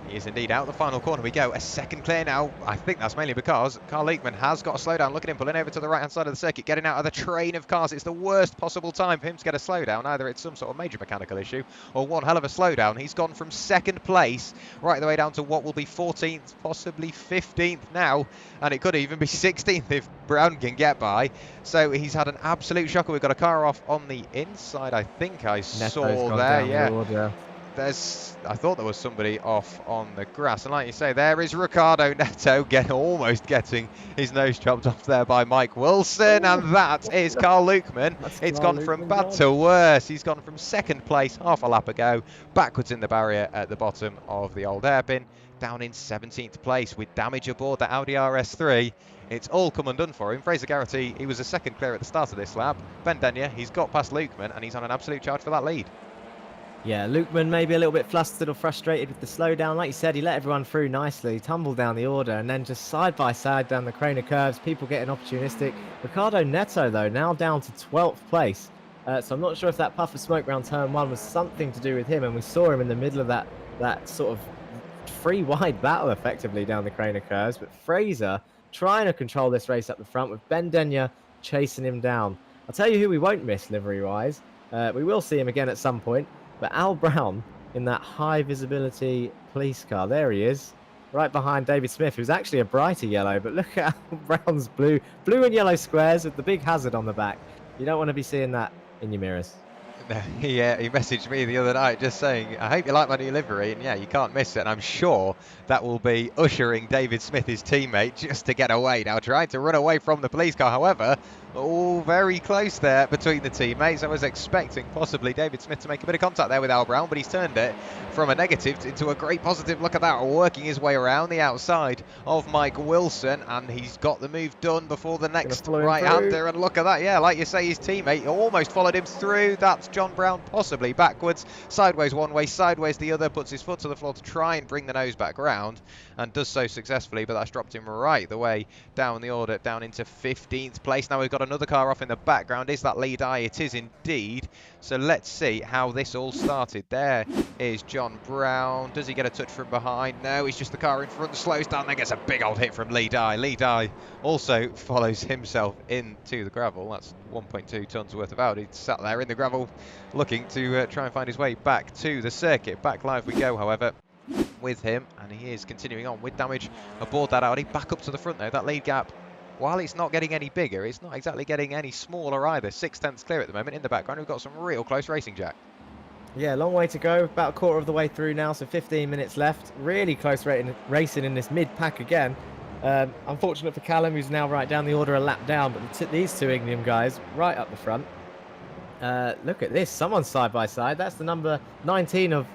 Speaker 1: He is indeed out the final corner. We go a second clear now. I think that's mainly because Carl Leekman has got a slowdown. Look at him pulling over to the right-hand side of the circuit, getting out of the train of cars. It's the worst possible time for him to get a slowdown. Either it's some sort of major mechanical issue or one hell of a slowdown. He's gone from second place right the way down to what will be 14th, possibly 15th now. And it could even be 16th if Brown can get by. So he's had an absolute shocker. We've got a car off on the inside, I think I saw there. Yeah. I thought there was somebody off on the grass, and like you say, there is Ricardo Neto almost getting his nose chopped off there by Mike Wilson, and that is Carl Lukman. It's gone from bad to worse. He's gone from second place half a lap ago, backwards in the barrier at the bottom of the old hairpin, down in 17th place with damage aboard the Audi RS3. It's all come undone for him. Fraser Garrity, he was a second clear at the start of this lap. Bendenya, he's got past Lukman, and he's on an absolute charge for that lead.
Speaker 2: Yeah, Lukman maybe a little bit flustered or frustrated with the slowdown. Like you said, he let everyone through nicely, tumbled down the order, and then just side by side down the crane of curves, people getting opportunistic. Ricardo Neto, though, now down to 12th place. So I'm not sure if that puff of smoke around turn 1 was something to do with him, and we saw him in the middle of that sort of free wide battle, effectively, down the crane of curves. But Fraser trying to control this race up the front with Bendenya chasing him down. I'll tell you who we won't miss livery-wise. We will see him again at some point. But Al Brown in that high visibility police car, there he is, right behind David Smith, who's actually a brighter yellow. But look at Al Brown's blue and yellow squares with the big hazard on the back. You don't want to be seeing that in your mirrors.
Speaker 1: No, he messaged me the other night just saying, I hope you like my new livery, and yeah, you can't miss it. And I'm sure that will be ushering David Smith, his teammate, just to get away now, trying to run away from the police car. However, all very close there between the teammates. I was expecting possibly David Smith to make a bit of contact there with Al Brown, but he's turned it from a negative into a great positive. Look at that, working his way around the outside of Mike Wilson, and he's got the move done before the next right-hander. And look at that, yeah, like you say, his teammate almost followed him through. That's John Brown, possibly backwards, sideways one way, sideways the other, puts his foot to the floor to try and bring the nose back round, and does so successfully, but that's dropped him right the way down the order, down into 15th place. Now we've got another car off in the background. Is that lead eye? It is indeed. So let's see how this all started. There is John Brown. Does he get a touch from behind? No, it's just the car in front slows down, then gets a big old hit from lead eye. Lead eye also follows himself into the gravel. That's 1.2 tons worth of Audi sat there in the gravel looking to try and find his way back to the circuit. Back live we go, however, with him, and he is continuing on with damage aboard that Audi. Back up to the front though. That lead gap, while it's not getting any bigger, it's not exactly getting any smaller either. 6/10 clear at the moment. In the background we've got some real close racing, Jack.
Speaker 2: Yeah, long way to go, about a quarter of the way through now, so 15 minutes left. Really close racing in this mid-pack again. Unfortunate for Callum, who's now right down the order, a lap down, but these 2 Ignium guys right up the front. Look at this, someone side by side. That's the number 19 of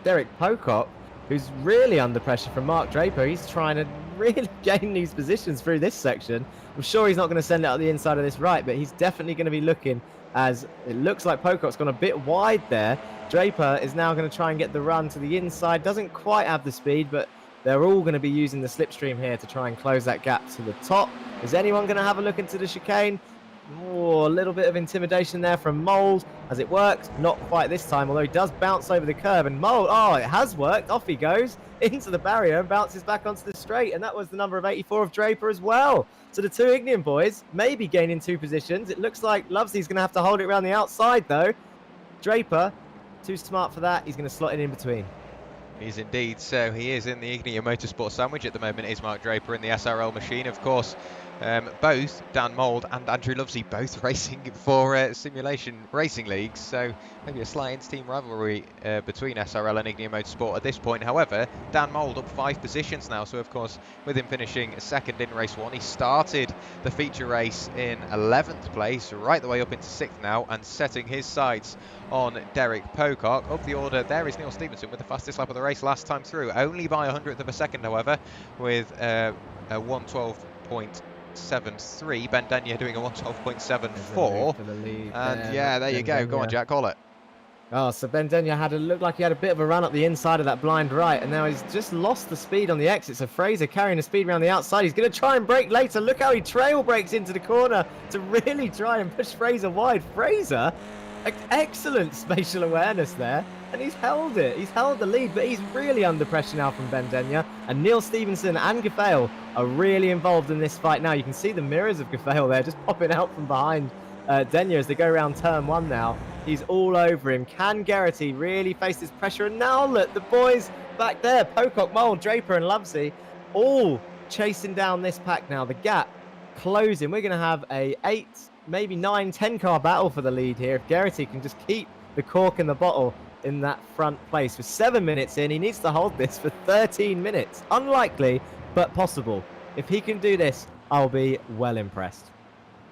Speaker 2: Derek Pocock, who's really under pressure from Mark Draper. He's trying to really gain these positions through this section. I'm sure he's not going to send it out the inside of this right, but he's definitely going to be looking, as it looks like Pocock's gone a bit wide there. Draper is now going to try and get the run to the inside. Doesn't quite have the speed, but they're all going to be using the slipstream here to try and close that gap to the top. Is anyone going to have a look into the chicane? Oh, a little bit of intimidation there from Mould. Has it worked? Not quite this time, although he does bounce over the curb. And Mould, oh, it has worked. Off he goes into the barrier and bounces back onto the straight. And that was the number of 84 of Draper as well. So the two Ignium boys maybe gaining 2 positions. It looks like Lovesy's going to have to hold it around the outside, though. Draper, too smart for that. He's going to slot it in between.
Speaker 1: He's indeed. So he is in the Ignium Motorsport sandwich at the moment, is Mark Draper in the SRL machine, of course. Both Dan Mould and Andrew Lovesey both racing for Simulation Racing Leagues, so maybe a slight inter-team rivalry between SRL and Ignium Motorsport at this point. However, Dan Mould up 5 positions now, so of course with him finishing second in race 1, he started the feature race in 11th place, right the way up into 6th now, and setting his sights on Derek Pocock. Up the order, there is Neil Stevenson with the fastest lap of the race last time through, only by 100th of a second, however, with a 112.73. Ben Denyer doing a 112.74. And yeah, there you go. Go on, Jack, call it.
Speaker 2: Oh, so Ben Denyer looked like he had a bit of a run up the inside of that blind right, and now he's just lost the speed on the exit. So Fraser carrying the speed around the outside. He's going to try and brake later. Look how he trail brakes into the corner to really try and push Fraser wide. Fraser, excellent spatial awareness there, and he's held it. He's held the lead, but he's really under pressure now from Ben Denyer. And Neil Stevenson and Gafael are really involved in this fight now. You can see the mirrors of Gafael there just popping out from behind Denyer as they go around turn 1 now. He's all over him. Can Geraghty really face this pressure? And now look, the boys back there, Pocock, Mould, Draper and Lovesey, all chasing down this pack now. The gap closing. We're going to have a 8, maybe 9, 10 car battle for the lead here. If Geraghty can just keep the cork in the bottle in that front place. With 7 minutes in, he needs to hold this for 13 minutes. Unlikely, but possible. If he can do this, I'll be well impressed.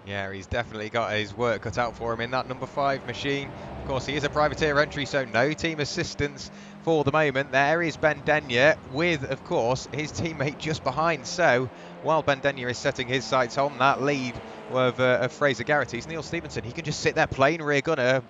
Speaker 1: Yeah, he's definitely got his work cut out for him in that number 5 machine. Of course, he is a privateer entry, so no team assistance for the moment. There is Ben Denyer with, of course, his teammate just behind. So while Ben Denyer is setting his sights on that lead of Fraser Geraghty's, Neil Stevenson, he can just sit there playing rear gunner,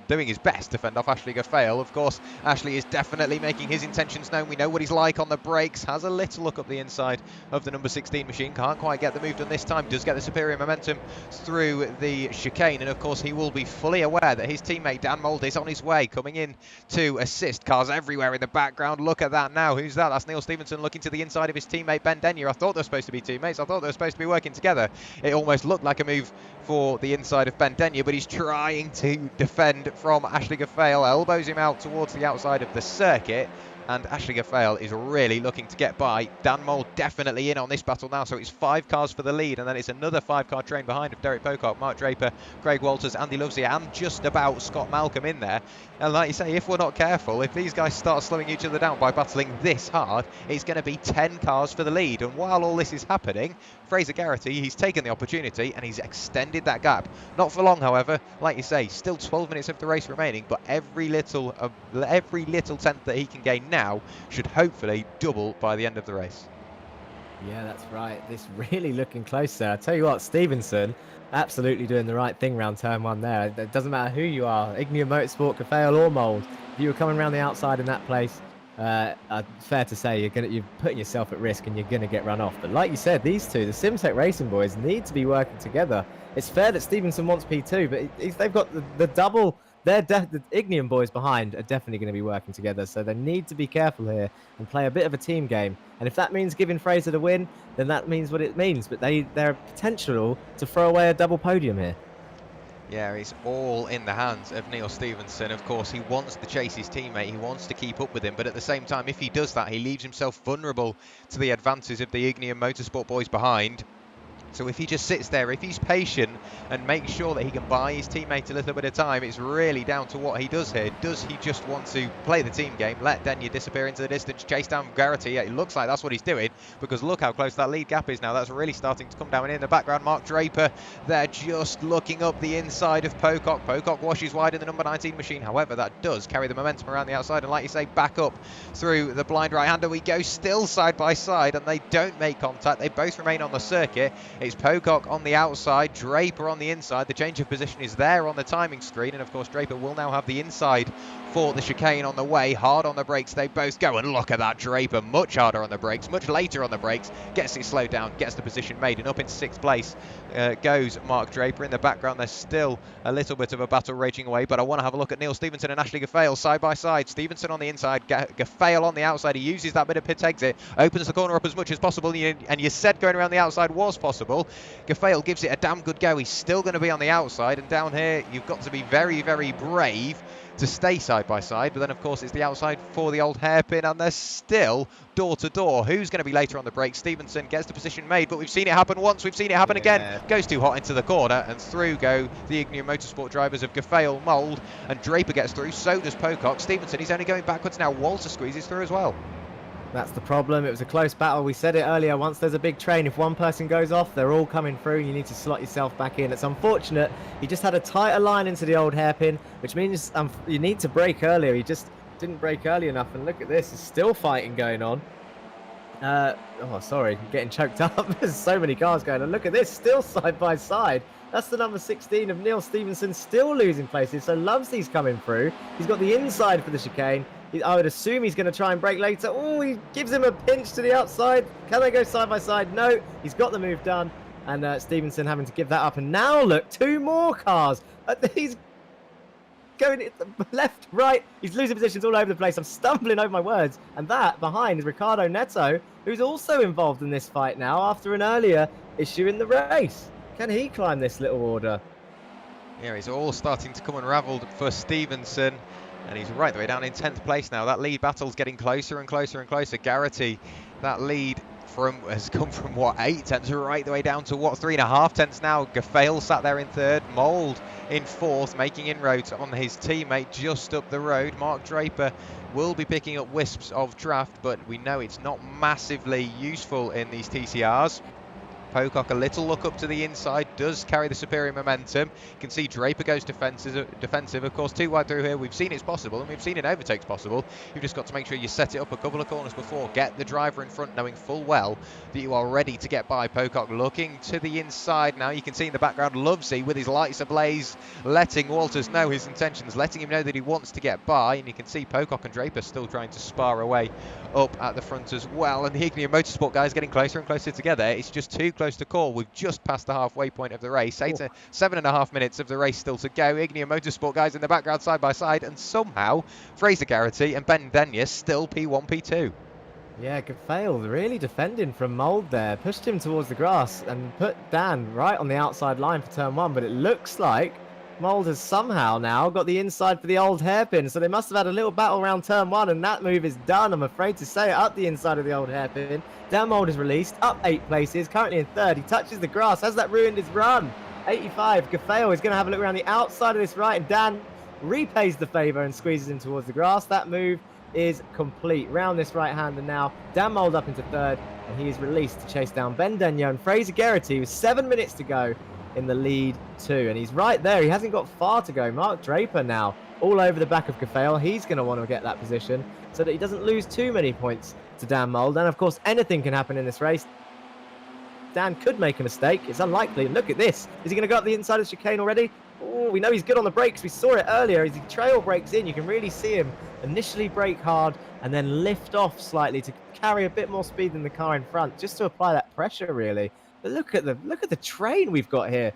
Speaker 1: doing his best to fend off Ashley Gafael. Of course, Ashley is definitely making his intentions known. We know what he's like on the brakes. Has a little look up the inside of the number 16 machine. Can't quite get the move done this time. Does get the superior momentum through the chicane. And of course, he will be fully aware that his teammate Dan Mould is on his way, coming in to assist. Cars everywhere in the background. Look at that now. Who's that? That's Neil Stevenson looking to the inside of his teammate Ben Denyer. I thought they were supposed to be teammates. I thought they were supposed to be working together. It almost looked like a move for the inside of Ben Denyer, but he's trying to defend from Ashley Gafael. Elbows him out towards the outside of the circuit, and Ashley Gafael is really looking to get by. Dan Mould definitely in on this battle now, so it's 5 cars for the lead, and then it's another 5-car train behind of Derek Pocock, Mark Draper, Craig Walters, Andy Lovesey, and just about Scott Malcolm in there. And like you say, if we're not careful, if these guys start slowing each other down by battling this hard, it's going to be 10 cars for the lead. And while all this is happening, Fraser Geraghty, he's taken the opportunity and he's extended that gap. Not for long, however. Like you say, still 12 minutes of the race remaining, but every little tenth that he can gain now should hopefully double by the end of the race.
Speaker 2: Yeah, that's right. This really looking close there. I tell you what, Stevenson absolutely doing the right thing round turn 1 there. It doesn't matter who you are, Ignium Motorsport, Gafael or Mould. If you were coming around the outside in that place, fair to say you're putting yourself at risk and you're going to get run off. But like you said, these two, the Simtech Racing boys, need to be working together. It's fair that Stevenson wants P2, but they've got the double. The Ignium boys behind are definitely going to be working together, so they need to be careful here and play a bit of a team game. And if that means giving Fraser the win, then that means what it means. But they're potential to throw away a double podium here.
Speaker 1: Yeah, it's all in the hands of Neil Stevenson. Of course, he wants to chase his teammate. He wants to keep up with him. But at the same time, if he does that, he leaves himself vulnerable to the advances of the Ignium Motorsport boys behind. So if he just sits there, if he's patient and makes sure that he can buy his teammate a little bit of time, it's really down to what he does here. Does he just want to play the team game, let Denyer disappear into the distance, chase down Geraghty? Yeah, it looks like that's what he's doing, because look how close that lead gap is now. That's really starting to come down. And in the background, Mark Draper, they're just looking up the inside of Pocock. Pocock washes wide in the number 19 machine. However, that does carry the momentum around the outside. And like you say, back up through the blind right-hander we go, still side by side, and they don't make contact. They both remain on the circuit. It's Pocock on the outside, Draper on the inside. The change of position is there on the timing screen, and of course Draper will now have the inside for the chicane on the way. Hard on the brakes they both go, and look at that Draper, much harder on the brakes, much later on the brakes, gets it slowed down, gets the position made, and up in 6th place goes Mark Draper. In the background there's still a little bit of a battle raging away, but I want to have a look at Neil Stevenson and Ashley Gaffale side by side. Stevenson on the inside, Gaffale on the outside. He uses that bit of pit exit, opens the corner up as much as possible, and you said going around the outside was possible. Gaffale gives it a damn good go. He's still going to be on the outside, and down here you've got to be very, very brave to stay side by side. But then of course it's the outside for the old hairpin, and they're still door to door. Who's going to be later on the break? Stevenson gets the position made, but we've seen it happen once, we've seen it happen again. Goes too hot into the corner, and through go the Igneo Motorsport drivers of Gaffale, Mould, and Draper gets through. So does Pocock. Stevenson, he's only going backwards now. Walter squeezes through as well.
Speaker 2: That's the problem. It was a close battle. We said it earlier, once there's a big train, if one person goes off, they're all coming through. You need to slot yourself back in. It's unfortunate. He just had a tighter line into the old hairpin, which means you need to brake earlier. He just didn't brake early enough. And look at this. There's still fighting going on. Oh, sorry. I'm getting choked up. There's so many cars going on. Look at this. Still side by side. That's the number 16 of Neil Stevenson, still losing places. So Lovesy's coming through. He's got the inside for the chicane. I would assume he's going to try and brake later. Oh, he gives him a pinch to the outside. Can they go side by side? No, he's got the move done. And Stevenson having to give that up. And now look, 2 more cars. He's going left, right. He's losing positions all over the place. I'm stumbling over my words. And that behind is Ricardo Neto, who's also involved in this fight now after an earlier issue in the race. Can he climb this little order?
Speaker 1: Yeah, it's all starting to come unravelled for Stevenson. And he's right the way down in 10th place now. That lead battle's getting closer and closer and closer. Garrity, that lead has come from, what, 8 tenths right the way down to, what, 3.5 tenths now. Gaffale sat there in 3rd. Mould in 4th, making inroads on his teammate just up the road. Mark Draper will be picking up wisps of draft, but we know it's not massively useful in these TCRs. Pocock, a little look up to the inside, does carry the superior momentum. You can see Draper goes defensive. Of course, 2 wide through here. We've seen it's possible, and we've seen it overtakes possible. You've just got to make sure you set it up a couple of corners before. Get the driver in front, knowing full well that you are ready to get by. Pocock looking to the inside now. You can see in the background Lovesy with his lights ablaze, letting Walters know his intentions, letting him know that he wants to get by. And you can see Pocock and Draper still trying to spar away up at the front as well. And the Igneo Motorsport guys getting closer and closer together. It's just too close to call. We've just passed the halfway point of the race. 7.5 minutes of the race still to go. Igneo Motorsport guys in the background side by side, and somehow Fraser Garrity and Ben Denyer still P1, P2.
Speaker 2: Yeah, Gaffale really defending from Mould there. Pushed him towards the grass and put Dan right on the outside line for turn 1, but it looks like Mould has somehow now got the inside for the old hairpin, so they must have had a little battle around turn 1, and that move is done, I'm afraid to say, up the inside of the old hairpin. Dan Mould is released, up 8 places, currently in 3rd. He touches the grass. Has that ruined his run? 85. Gaffale is going to have a look around the outside of this right, and Dan repays the favour and squeezes him towards the grass. That move is complete. Round this right-hander now. Dan Mould up into 3rd, and he is released to chase down Ben Denyer and Fraser Garrity with 7 minutes to go in the lead too, and he's right there. He hasn't got far to go. Mark Draper now all over the back of Gaffale. He's going to want to get that position so that he doesn't lose too many points to Dan Mould. And of course, anything can happen in this race. Dan could make a mistake. It's unlikely. Look at this. Is he going to go up the inside of the chicane already? Oh, we know he's good on the brakes. We saw it earlier. As he trail brakes in, you can really see him initially brake hard and then lift off slightly to carry a bit more speed than the car in front, just to apply that pressure, really. But look at the train we've got here.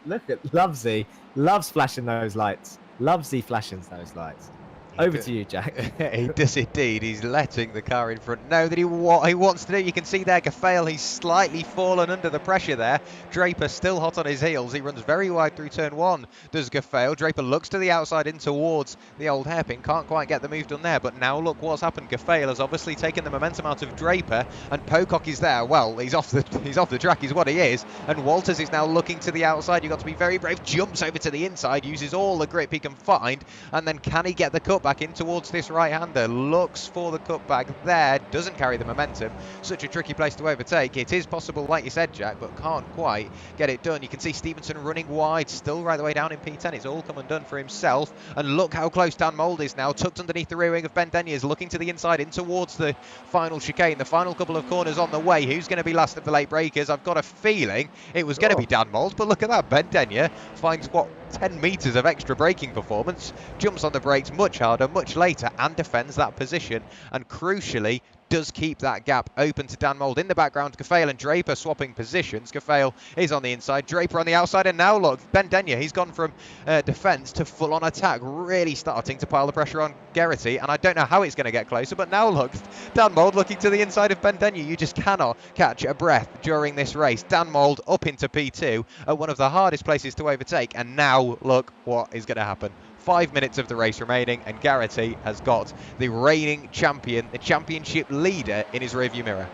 Speaker 2: Look at Lovesy. Loves flashing those lights. Lovesy flashing those lights. Over to you, Jack.
Speaker 1: He does indeed. He's letting the car in front know that what he wants to do. You can see there Gaffale, he's slightly fallen under the pressure there. Draper still hot on his heels. He runs very wide through turn 1, does Gaffale. Draper looks to the outside in towards the old hairpin. Can't quite get the move done there, but now look what's happened. Gaffale has obviously taken the momentum out of Draper, and Pocock is there. Well, he's off the track is what he is, and Walters is now looking to the outside. You've got to be very brave. Jumps over to the inside, uses all the grip he can find, and then can he get the cut back in towards this right-hander? Looks for the cutback there, doesn't carry the momentum. Such a tricky place to overtake. It is possible, like you said, Jack, but can't quite get it done. You can see Stevenson running wide, still right the way down in P10. It's all come undone for himself, and look how close Dan Mould is now, tucked underneath the rear wing of Ben Denyer, looking to the inside in towards the final chicane. The final couple of corners on the way. Who's going to be last of the late breakers? I've got a feeling it was going to be Dan Mould, but look at that. Ben Denyer finds what 10 metres of extra braking performance, jumps on the brakes much harder, much later, and defends that position, and crucially does keep that gap open to Dan Mould. In the background, Gafale and Draper swapping positions. Gafale is on the inside, Draper on the outside, and now look, Ben Denyer, he's gone from defence to full-on attack, really starting to pile the pressure on Geraghty, and I don't know how it's going to get closer, but now look, Dan Mould looking to the inside of Ben Denyer. You just cannot catch a breath during this race. Dan Mould up into P2 at one of the hardest places to overtake, and now look what is going to happen. 5 minutes of the race remaining, and Geraghty has got the reigning champion, the championship leader, in his rearview mirror.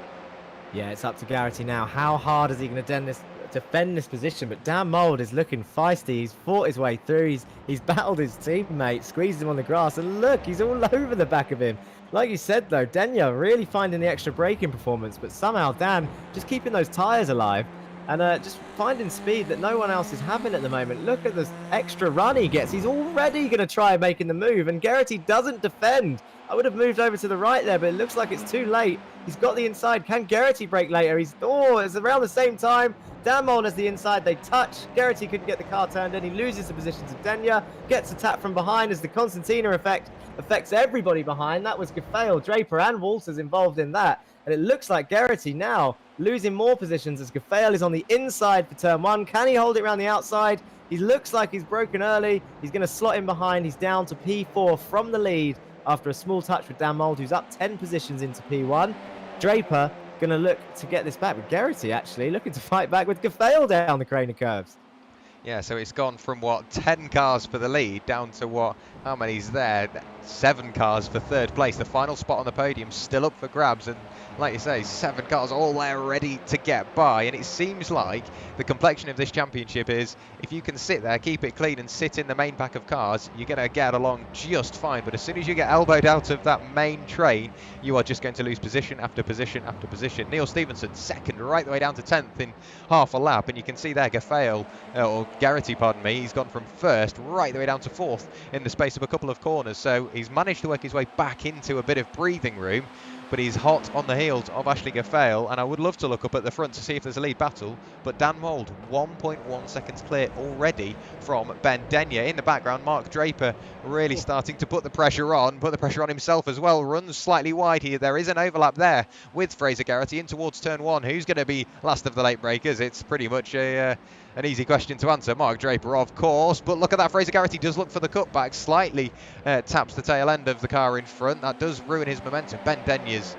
Speaker 2: Yeah, it's up to Geraghty now. How hard is he going to defend this position? But Dan Mould is looking feisty. He's fought his way through. He's battled his teammate, squeezed him on the grass, and look, he's all over the back of him. Like you said, though, Denyer really finding the extra braking performance, but somehow Dan just keeping those tyres alive and just finding speed that no one else is having at the moment. Look at this extra run he gets. He's already going to try making the move, and Geraghty doesn't defend. I would have moved over to the right there, but it looks like it's too late. He's got the inside. Can Geraghty brake later? It's around the same time. Dan Mould has the inside. They touch. Geraghty couldn't get the car turned in. He loses the position to Denyer. Gets attacked from behind as the Constantina effect affects everybody behind. That was Gafale, Draper, and Walters involved in that. And it looks like Geraghty now losing more positions as Gafale is on the inside for turn 1. Can he hold it around the outside? He looks like he's broken early. He's going to slot in behind. He's down to P4 from the lead after a small touch with Dan Mould, who's up 10 positions into P1. Draper going to look to get this back with Geraghty, actually, looking to fight back with Gafale down the Craner curves.
Speaker 1: Yeah, so it's gone from, 10 cars for the lead down to, how many's there? 7 cars for third place. The final spot on the podium still up for grabs, and like you say, 7 cars all there ready to get by. And it seems like the complexion of this championship is, if you can sit there, keep it clean and sit in the main pack of cars, you're going to get along just fine. But as soon as you get elbowed out of that main train, you are just going to lose position after position after position. Neil Stevenson second, right the way down to 10th in half a lap, and you can see there Gafale, or Geraghty, pardon me, he's gone from first right the way down to 4th in the space of a couple of corners. So he's managed to work his way back into a bit of breathing room, but he's hot on the heels of Ashley Gafale, and I would love to look up at the front to see if there's a lead battle, but Dan Mould 1.1 seconds clear already from Ben Denyer. In the background, Mark Draper really starting to put the pressure on himself as well, runs slightly wide here. There is an overlap there with Fraser Geraghty in towards turn 1. Who's going to be last of the late breakers? It's pretty much an easy question to answer. Mark Draper, of course, but look at that. Fraser Geraghty does look for the cutback, slightly taps the tail end of the car in front. That does ruin his momentum. Ben Denyer's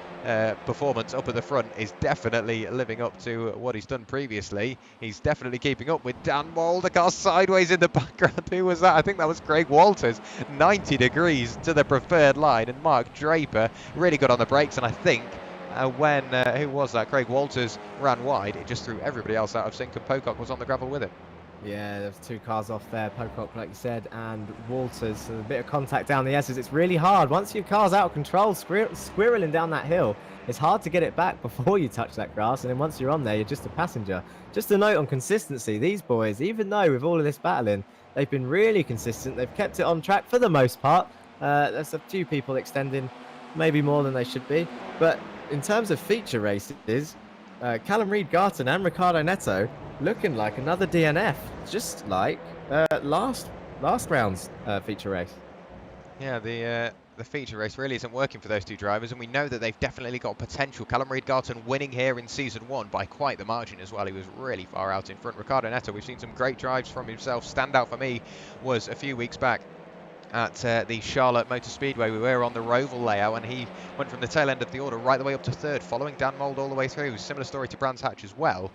Speaker 1: performance up at the front is definitely living up to what he's done previously. He's definitely keeping up with Dan Mould. The car sideways in the background. Who was that? I think that was Craig Walters. 90 degrees to the preferred line, and Mark Draper really good on the brakes, and I think when who was that? Craig Walters ran wide, it just threw everybody else out of sync, and Pocock was on the gravel with him.
Speaker 2: Yeah, there's 2 cars off there, Pocock, like you said, and Walters. So a bit of contact down the S's. It's really hard. Once your car's out of control, squirreling down that hill, it's hard to get it back before you touch that grass, and then once you're on there, you're just a passenger. Just a note on consistency. These boys, even though with all of this battling, they've been really consistent. They've kept it on track for the most part. There's a few people extending maybe more than they should be, but in terms of feature races, Callum Reid-Garton and Riccardo Neto looking like another DNF, just like last round's feature race.
Speaker 1: Yeah, the feature race really isn't working for those 2 drivers, and we know that they've definitely got potential. Callum Reid-Garton winning here in Season 1 by quite the margin as well. He was really far out in front. Riccardo Neto, we've seen some great drives from himself. Standout for me was a few weeks back at the Charlotte Motor Speedway. We were on the Roval layout, and he went from the tail end of the order right the way up to 3rd, following Dan Mould all the way through. Similar story to Brands Hatch as well.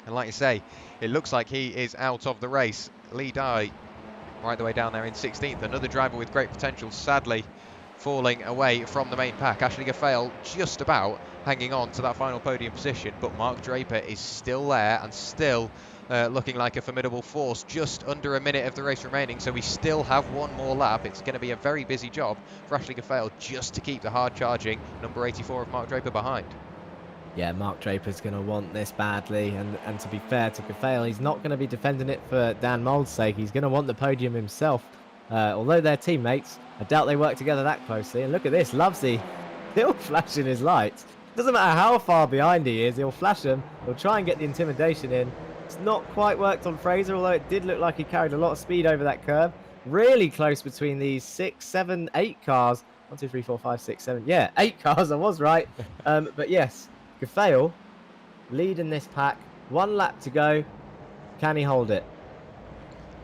Speaker 1: And like you say, it looks like he is out of the race. Lee Dye right the way down there in 16th. Another driver with great potential, sadly falling away from the main pack. Ashley Gafale just about hanging on to that final podium position, but Mark Draper is still there and still looking like a formidable force. Just under a minute of the race remaining, so we still have 1 more lap. It's going to be a very busy job for Ashley Gafale just to keep the hard charging number 84 of Mark Draper behind.
Speaker 2: Yeah, Mark Draper's going to want this badly, and to be fair to Gafale, he's not going to be defending it for Dan Mould's sake. He's going to want the podium himself. Although they're teammates, I doubt they work together that closely. And look at this, Lovesy still flashing his lights. Doesn't matter how far behind he is, he'll flash them. He'll try and get the intimidation in. It's not quite worked on Fraser, although it did look like he carried a lot of speed over that curve. Really close between these 6, 7, 8 cars. 1, 2, 3, 4, 5, 6, 7. Yeah, 8 cars. I was right. But yes, Gafale leading this pack. 1 lap to go. Can he hold it?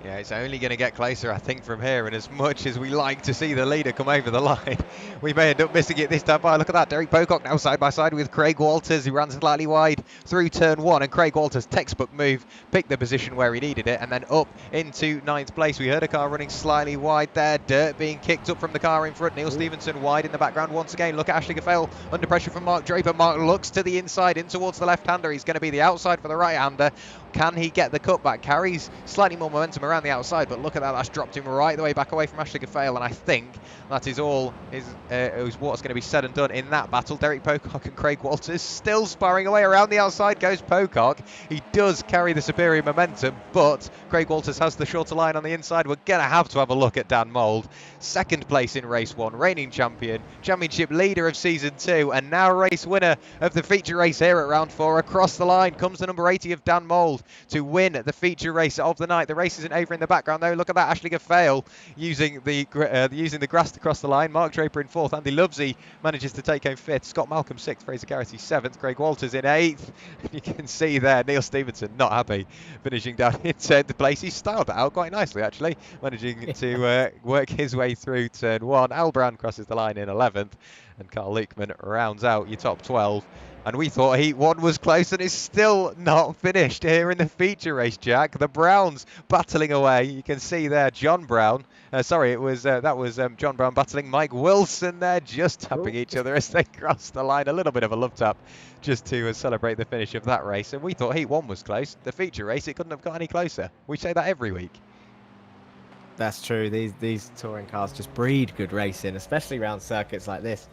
Speaker 1: Yeah, it's only going to get closer, I think, from here. And as much as we like to see the leader come over the line, we may end up missing it this time by. Look at that. Derek Pocock now side by side with Craig Walters, who ran slightly wide through turn 1. And Craig Walters' textbook move, picked the position where he needed it, and then up into 9th place. We heard a car running slightly wide there. Dirt being kicked up from the car in front. Neil Stevenson wide in the background once again. Look at Ashley Gafale under pressure from Mark Draper. Mark looks to the inside, in towards the left-hander. He's going to be the outside for the right-hander. Can he get the cutback? Carries slightly more momentum around the outside, but look at that. That's dropped him right the way back away from Ashley Gafale, and I think that is all is what's going to be said and done in that battle. Derek Pocock and Craig Walters still sparring away. Around the outside goes Pocock. He does carry the superior momentum, but Craig Walters has the shorter line on the inside. We're going to have a look at Dan Mould. 2nd place in race 1, reigning champion, championship leader of season 2, and now race winner of the feature race here at round 4. Across the line comes the number 80 of Dan Mould to win the feature race of the night. The race isn't over in the background though. Look at that, Ashley Gafale using the grass to cross the line. Mark Draper in 4th. Andy Lovesey manages to take home 5th. Scott Malcolm 6th. Fraser Garrity 7th. Craig Walters in 8th. You can see there Neil Stevenson not happy finishing down in 10th place. He styled that out quite nicely actually, managing to work his way through turn 1. Al Brown crosses the line in 11th, and Carl Leekman rounds out your top 12. And we thought Heat 1 was close, and it's still not finished here in the feature race, Jack. The Browns battling away. You can see there John Brown. That was John Brown battling Mike Wilson there, just tapping each other as they cross the line. A little bit of a love tap just to celebrate the finish of that race. And we thought Heat 1 was close. The feature race, it couldn't have got any closer. We say that every week.
Speaker 2: That's true. These touring cars just breed good racing, especially around circuits like this.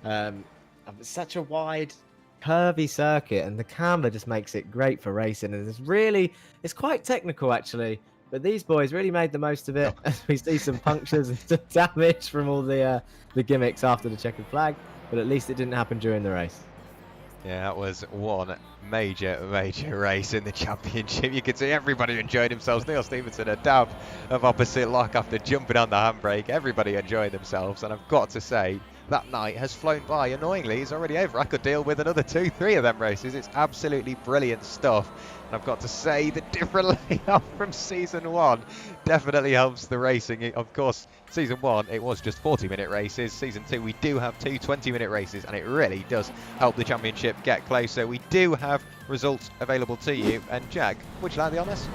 Speaker 2: It's such a wide, curvy circuit, and the camber just makes it great for racing. And it's quite technical actually, but these boys really made the most of it. As we see some punctures and damage from all the gimmicks after the checkered flag, but at least it didn't happen during the race.
Speaker 1: Yeah, that was one major race in the championship. You could see everybody enjoyed themselves. Neil Stevenson, a dab of opposite lock after jumping on the handbrake. Everybody enjoyed themselves, and I've got to say, that night has flown by. Annoyingly, it's already over. I could deal with another 2-3 of them races. It's absolutely brilliant stuff. And I've got to say, the different layout from season 1 definitely helps the racing. Of course, season 1, it was just 40-minute races. Season 2, we do have 2 20-minute races, and it really does help the championship get closer. We do have results available to you. And Jack, would you like the honours?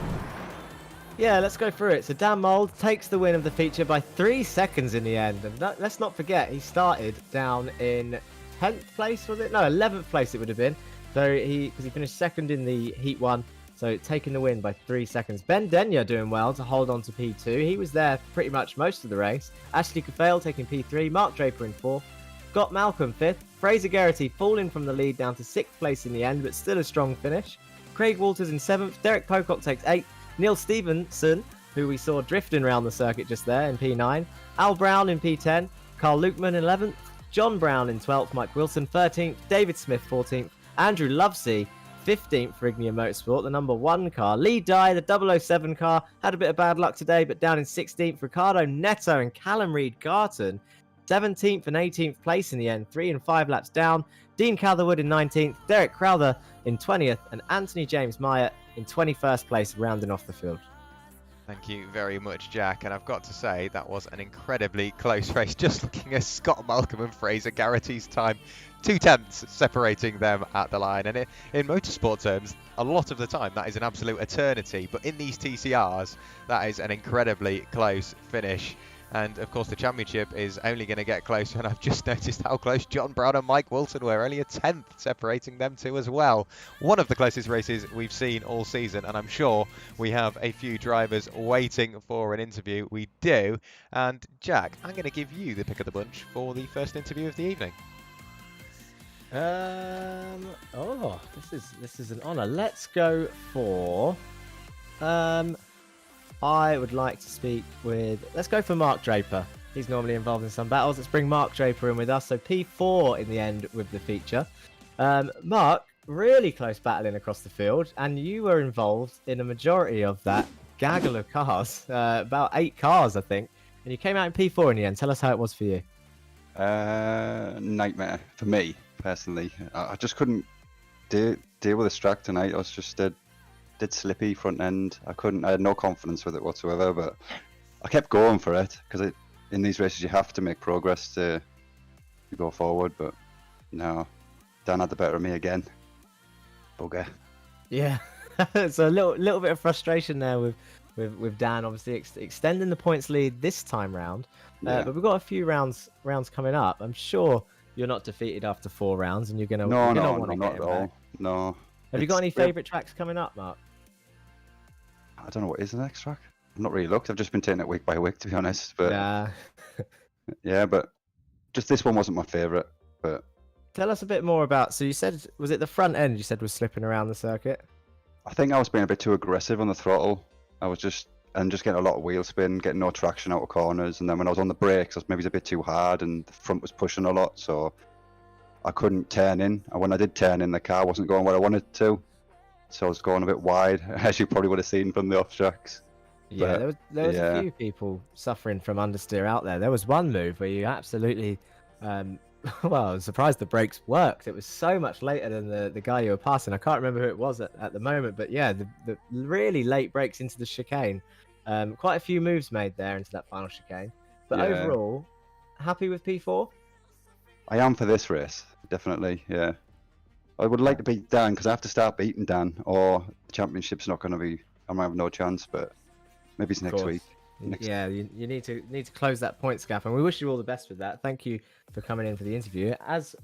Speaker 2: Yeah, let's go through it. So Dan Mould takes the win of the feature by 3 seconds in the end. And let's not forget, he started down in 10th place, was it? No, 11th place it would have been. So because he finished 2nd in the Heat 1, so taking the win by 3 seconds. Ben Denyer doing well to hold on to P2. He was there pretty much most of the race. Ashley Gafale taking P3, Mark Draper in 4th, Scott Malcolm 5th, Fraser Garrity falling from the lead down to 6th place in the end, but still a strong finish. Craig Walters in 7th, Derek Pocock takes 8th, Neil Stevenson, who we saw drifting around the circuit just there, in P9, Al Brown in P10, Carl Leekman in 11th, John Brown in 12th, Mike Wilson 13th, David Smith 14th, Andrew Lovesey 15th for Ignia Motorsport, the number 1 car. Lee Dye, the 007 car, had a bit of bad luck today, but down in 16th. Ricardo Neto and Callum Reed Garton, 17th and 18th place in the end, 3 and 5 laps down. Dean Catherwood in 19th, Derek Crowther in 20th, and Anthony James Meyer in 21st place, rounding off the field.
Speaker 1: Thank you very much, Jack. And I've got to say, that was an incredibly close race. Just looking at Scott Malcolm and Fraser Garrity's time, 2/10 separating them at the line. And in motorsport terms, a lot of the time, that is an absolute eternity. But in these TCRs, that is an incredibly close finish. And of course, the championship is only going to get closer. And I've just noticed how close John Brown and Mike Wilson were. Only a 10th separating them two as well. One of the closest races we've seen all season. And I'm sure we have a few drivers waiting for an interview. We do. And Jack, I'm going to give you the pick of the bunch for the first interview of the evening. This is an honour. Let's go for I would like to speak with, let's go for Mark Draper. He's normally involved in some battles. Let's bring Mark Draper in with us. So P4 in the end with the feature. Mark,
Speaker 2: really close battling across the field, and you were involved in a majority of that gaggle of cars, about 8 cars, I think. And you came out in P4 in the end. Tell us how it was for you.
Speaker 3: Nightmare for me personally. I just couldn't deal with this track tonight. I was just dead slippy front end. I had no confidence with it whatsoever. But I kept going for it because in these races you have to make progress to go forward. But no, Dan had the better of me again. Bugger.
Speaker 2: Yeah, so a little bit of frustration there with Dan, obviously extending the points lead this time round.
Speaker 3: Yeah.
Speaker 2: But we've got a few rounds coming up. I'm sure you're not defeated after 4 rounds, and you're gonna
Speaker 3: No,
Speaker 2: want to
Speaker 3: not
Speaker 2: get
Speaker 3: at
Speaker 2: him
Speaker 3: all.
Speaker 2: back.
Speaker 3: No.
Speaker 2: Have you got any favourite tracks coming up, Mark?
Speaker 3: I don't know what is the next track. I've not really looked. I've just been taking it week by week, to be honest. But yeah, but just this one wasn't my favourite. But
Speaker 2: tell us a bit more about. So you said, was it the front end you said was slipping around the circuit?
Speaker 3: I think I was being a bit too aggressive on the throttle. I was just getting a lot of wheel spin, getting no traction out of corners. And then when I was on the brakes, I was maybe a bit too hard, and the front was pushing a lot, so I couldn't turn in. And when I did turn in, the car wasn't going where I wanted it to, so I was going a bit wide, as you probably would have seen from the off tracks.
Speaker 2: Yeah, there was a few people suffering from understeer out there. There was one move where you absolutely, well, I was surprised the brakes worked. It was so much later than the guy you were passing. I can't remember who it was at the moment, but yeah, the really late brakes into the chicane. Quite a few moves made there into that final chicane. But
Speaker 3: Yeah.
Speaker 2: overall, happy with P4?
Speaker 3: I am for this race, definitely, yeah. I would like to beat Dan, because I have to start beating Dan, or the championship's not going to be, I might have no chance, but maybe it's next week.
Speaker 2: Yeah, you need to close that points gap, and we wish you all the best with that. Thank you for coming in for the interview. As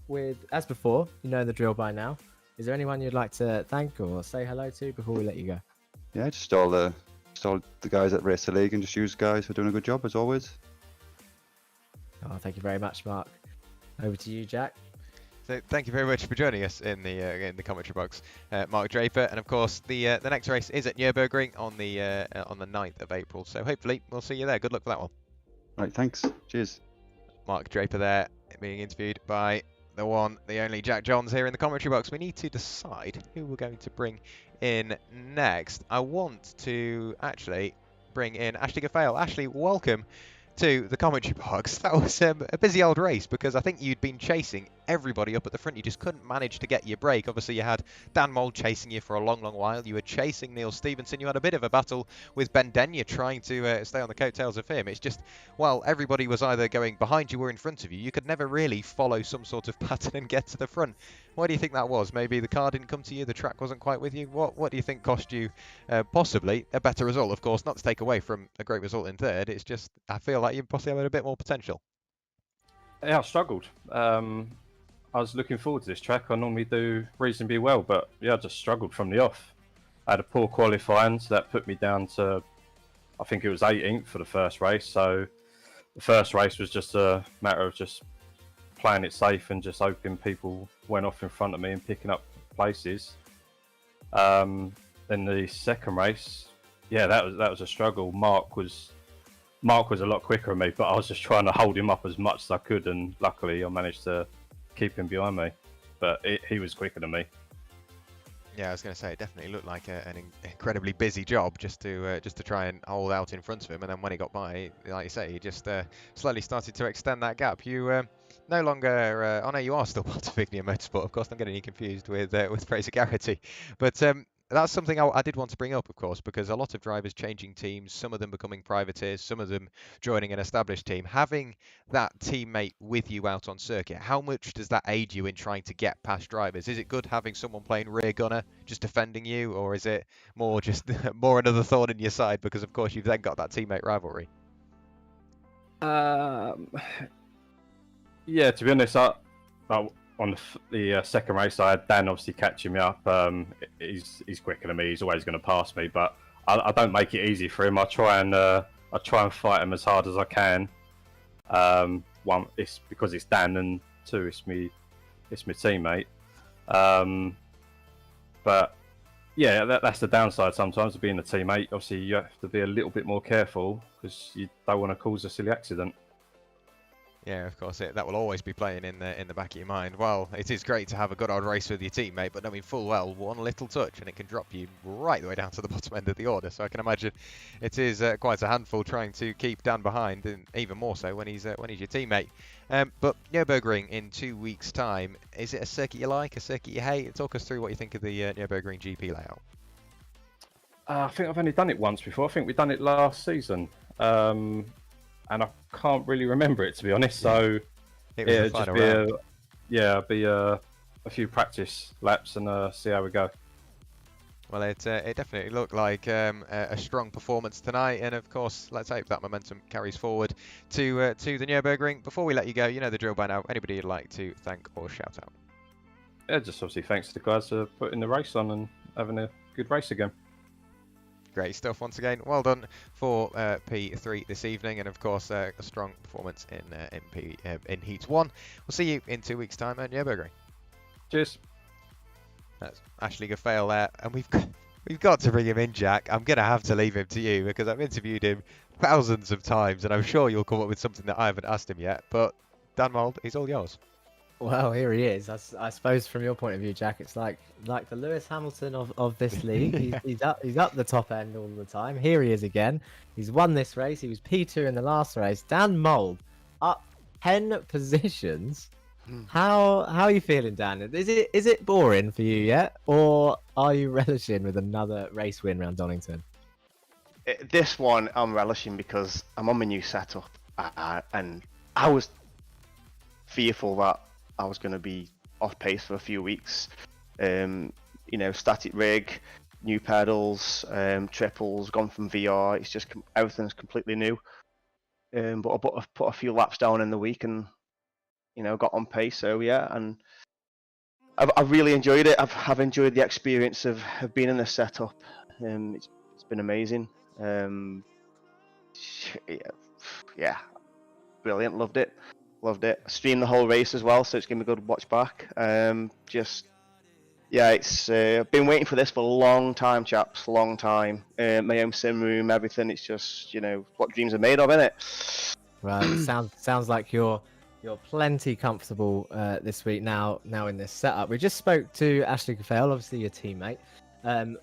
Speaker 2: before, you know the drill by now. Is there anyone you'd like to thank or say hello to before we let you go?
Speaker 3: Yeah, just all the guys at Race the League, and just you guys for doing a good job as always.
Speaker 2: Oh, thank you very much, Mark. Over to you, Jack.
Speaker 1: So thank you very much for joining us in the commentary box, Mark Draper, and of course the next race is at Nürburgring on the 9th of April. So hopefully we'll see you there. Good luck for that one.
Speaker 3: Right, thanks. Cheers.
Speaker 1: Mark Draper there being interviewed by the one, the only Jack Johns here in the commentary box. We need to decide who we're going to bring in next. I want to actually bring in Ashley Gaffale. Ashley, welcome to the commentary box. That was a busy old race, because I think you'd been chasing everybody up at the front. You just couldn't manage to get your break. Obviously, you had Dan Mould chasing you for a long while. You were chasing Neil Stevenson. You had a bit of a battle with Ben Denyer trying to stay on the coattails of him. It's just, well, everybody was either going behind you or in front of you. You could never really follow some sort of pattern and get to the front. Why do you think that was? Maybe the car didn't come to you, the track wasn't quite with you. What do you think cost you possibly a better result? Of course, not to take away from a great result in third. It's just, I feel like you possibly had a bit more potential.
Speaker 4: Yeah, I struggled. I was looking forward to this track. I normally do reasonably well, but yeah, I just struggled from the off. I had a poor qualifying, so that put me down to, I think it was 18th for the first race. So the first race was just a matter of just playing it safe and just hoping people went off in front of me and picking up places. Then the second race, yeah, that was a struggle. Mark was a lot quicker than me, but I was just trying to hold him up as much as I could, and luckily I managed to keep him behind me. But he was quicker than me.
Speaker 1: Yeah, I was going to say, it definitely looked like an incredibly busy job just to try and hold out in front of him, and then when he got by, like you say, he just slowly started to extend that gap. You no longer, oh no, you are still part of Ignia Motorsport, of course. I'm getting you confused with Fraser Garrity, but that's something I did want to bring up, of course, because a lot of drivers changing teams, some of them becoming privateers, some of them joining an established team. Having that teammate with you out on circuit, how much does that aid you in trying to get past drivers? Is it good having someone playing rear gunner, just defending you, or is it more just more another thorn in your side because, of course, you've then got that teammate rivalry?
Speaker 4: Yeah, to be honest, on the second race, I had Dan obviously catching me up. He's quicker than me. He's always going to pass me, but I don't make it easy for him. I try and fight him as hard as I can. One, it's because it's Dan, and two, it's my teammate. But yeah, that's the downside sometimes of being a teammate. Obviously, you have to be a little bit more careful because you don't want to cause a silly accident.
Speaker 1: Yeah, of course, that will always be playing in the back of your mind. Well, it is great to have a good old race with your teammate, but I mean, full well, one little touch and it can drop you right the way down to the bottom end of the order. So I can imagine it is quite a handful trying to keep Dan behind, and even more so when he's your teammate. But Nürburgring in 2 weeks' time, is it a circuit you like, a circuit you hate? Talk us through what you think of the Nürburgring GP layout.
Speaker 4: I think I've only done it once before. I think we've done it last season. And I can't really remember it, to be honest. So
Speaker 1: It was the final round.
Speaker 4: be a few practice laps and see how we go.
Speaker 1: Well, it definitely looked like a strong performance tonight, and of course, let's hope that momentum carries forward to the Nürburgring. Before we let you go, you know the drill by now. Anybody you'd like to thank or shout out?
Speaker 4: Yeah, just obviously thanks to the guys for putting the race on and having a good race again.
Speaker 1: Great stuff once again. Well done for P3 this evening, and of course a strong performance in Heat 1. We'll see you in 2 weeks' time at Nürburgring.
Speaker 4: Cheers.
Speaker 1: That's Ashley Gafael there, and we've got to bring him in, Jack. I'm going to have to leave him to you because I've interviewed him thousands of times, and I'm sure you'll come up with something that I haven't asked him yet. But Dan Mould, he's all yours.
Speaker 2: Well, here he is. I suppose from your point of view, Jack, it's like the Lewis Hamilton of this league. He's up the top end all the time. Here he is again. He's won this race. He was P2 in the last race. Dan Mould up 10 positions. How are you feeling, Dan? Is it boring for you yet, or are you relishing with another race win around Donington?
Speaker 5: This one I'm relishing because I'm on my new setup, and I was fearful that I was going to be off pace for a few weeks. Static rig, new pedals, triples, gone from VR. It's just everything's completely new. But I put a few laps down in the week and got on pace. So yeah, and I've really enjoyed it. I've enjoyed the experience of being in this setup. It's been amazing. Yeah, brilliant. Loved it. Streamed the whole race as well, so it's gonna be good to watch back. It's been waiting for this for a long time, chaps. Long time. My own sim room, everything. It's just what dreams are made of, isn't it?
Speaker 2: Right. sounds like you're plenty comfortable this week now in this setup. We just spoke to Ashley Gafael, obviously your teammate.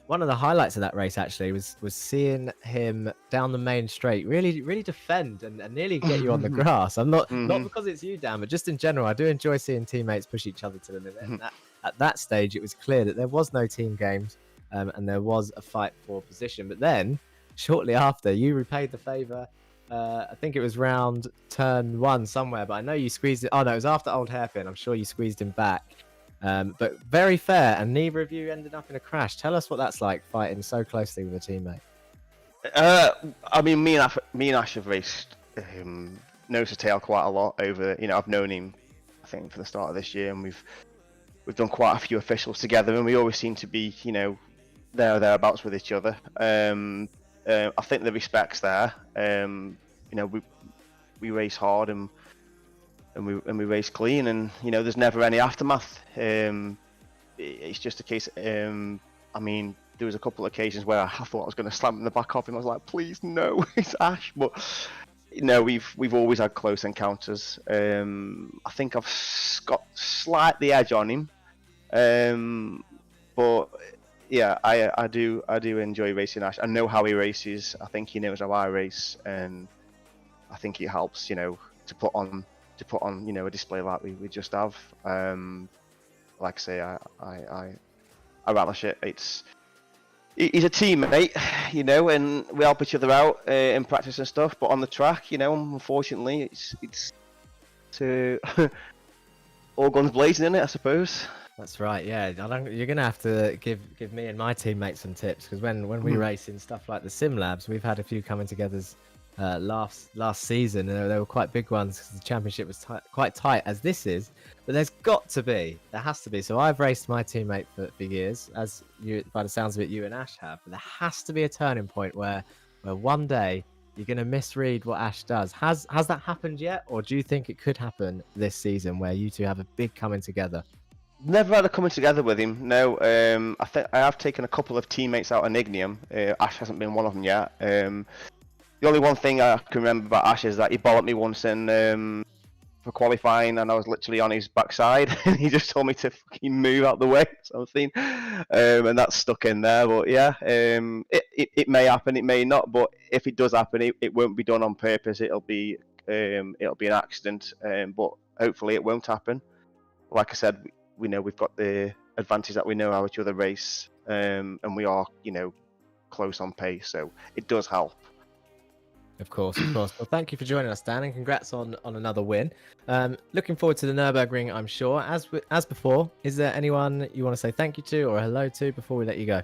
Speaker 2: One of the highlights of that race actually was seeing him down the main straight really defend and nearly get you on the grass. I'm not because it's you, Dan, but just in general, I do enjoy seeing teammates push each other to the limit. And at that stage, it was clear that there was no team games and there was a fight for position. But then, shortly after, you repaid the favour. I think it was round turn 1 somewhere, but I know you squeezed it. Oh no, it was after Old Hairpin. I'm sure you squeezed him back. But very fair, and neither of you ended up in a crash. Tell us what that's like, fighting so closely with a teammate.
Speaker 5: I mean, me and Ash have raced nose to tail quite a lot over. I've known him, I think, from the start of this year, and we've done quite a few officials together, and we always seem to be, there or thereabouts with each other. I think the respect's there. We race hard and we race clean, and there's never any aftermath. It's just a case. I mean, there was a couple of occasions where I thought I was going to slam in the back of him. I was like, please no, it's Ash. But we've always had close encounters. I think I've got slightly edge on him, but yeah, I do enjoy racing Ash. I know how he races. I think he knows how I race, and I think it helps, to put on a display like we just have. Like I say, I relish it. He's a teammate, and we help each other out in practice and stuff. But on the track, unfortunately, it's all guns blazing, in it, I suppose.
Speaker 2: That's right. Yeah, you're gonna have to give me and my teammates some tips, because when we race in stuff like the Sim Labs, we've had a few coming together last season, and they were quite big ones because the championship was quite tight as this is. But there has to be. So I've raced my teammate for years, as you, by the sounds of it, you and Ash have. But there has to be a turning point where one day you're going to misread what Ash does. Has that happened yet, or do you think it could happen this season where you two have a big coming together?
Speaker 5: Never had a coming together with him. No, I think I have taken a couple of teammates out of Ignium. Ash hasn't been one of them yet. The only one thing I can remember about Ash is that he bollocked me once in for qualifying, and I was literally on his backside, and he just told me to fucking move out the way, something, and that's stuck in there. But yeah, it may happen, it may not. But if it does happen, it won't be done on purpose. It'll be an accident. But hopefully, it won't happen. Like I said, we know we've got the advantage that we know how each other race, and we are, close on pace, so it does help.
Speaker 2: Of course, of course. Well, thank you for joining us, Dan, and congrats on another win. Looking forward to the Nürburgring, I'm sure. As before, is there anyone you want to say thank you to or hello to before we let you go?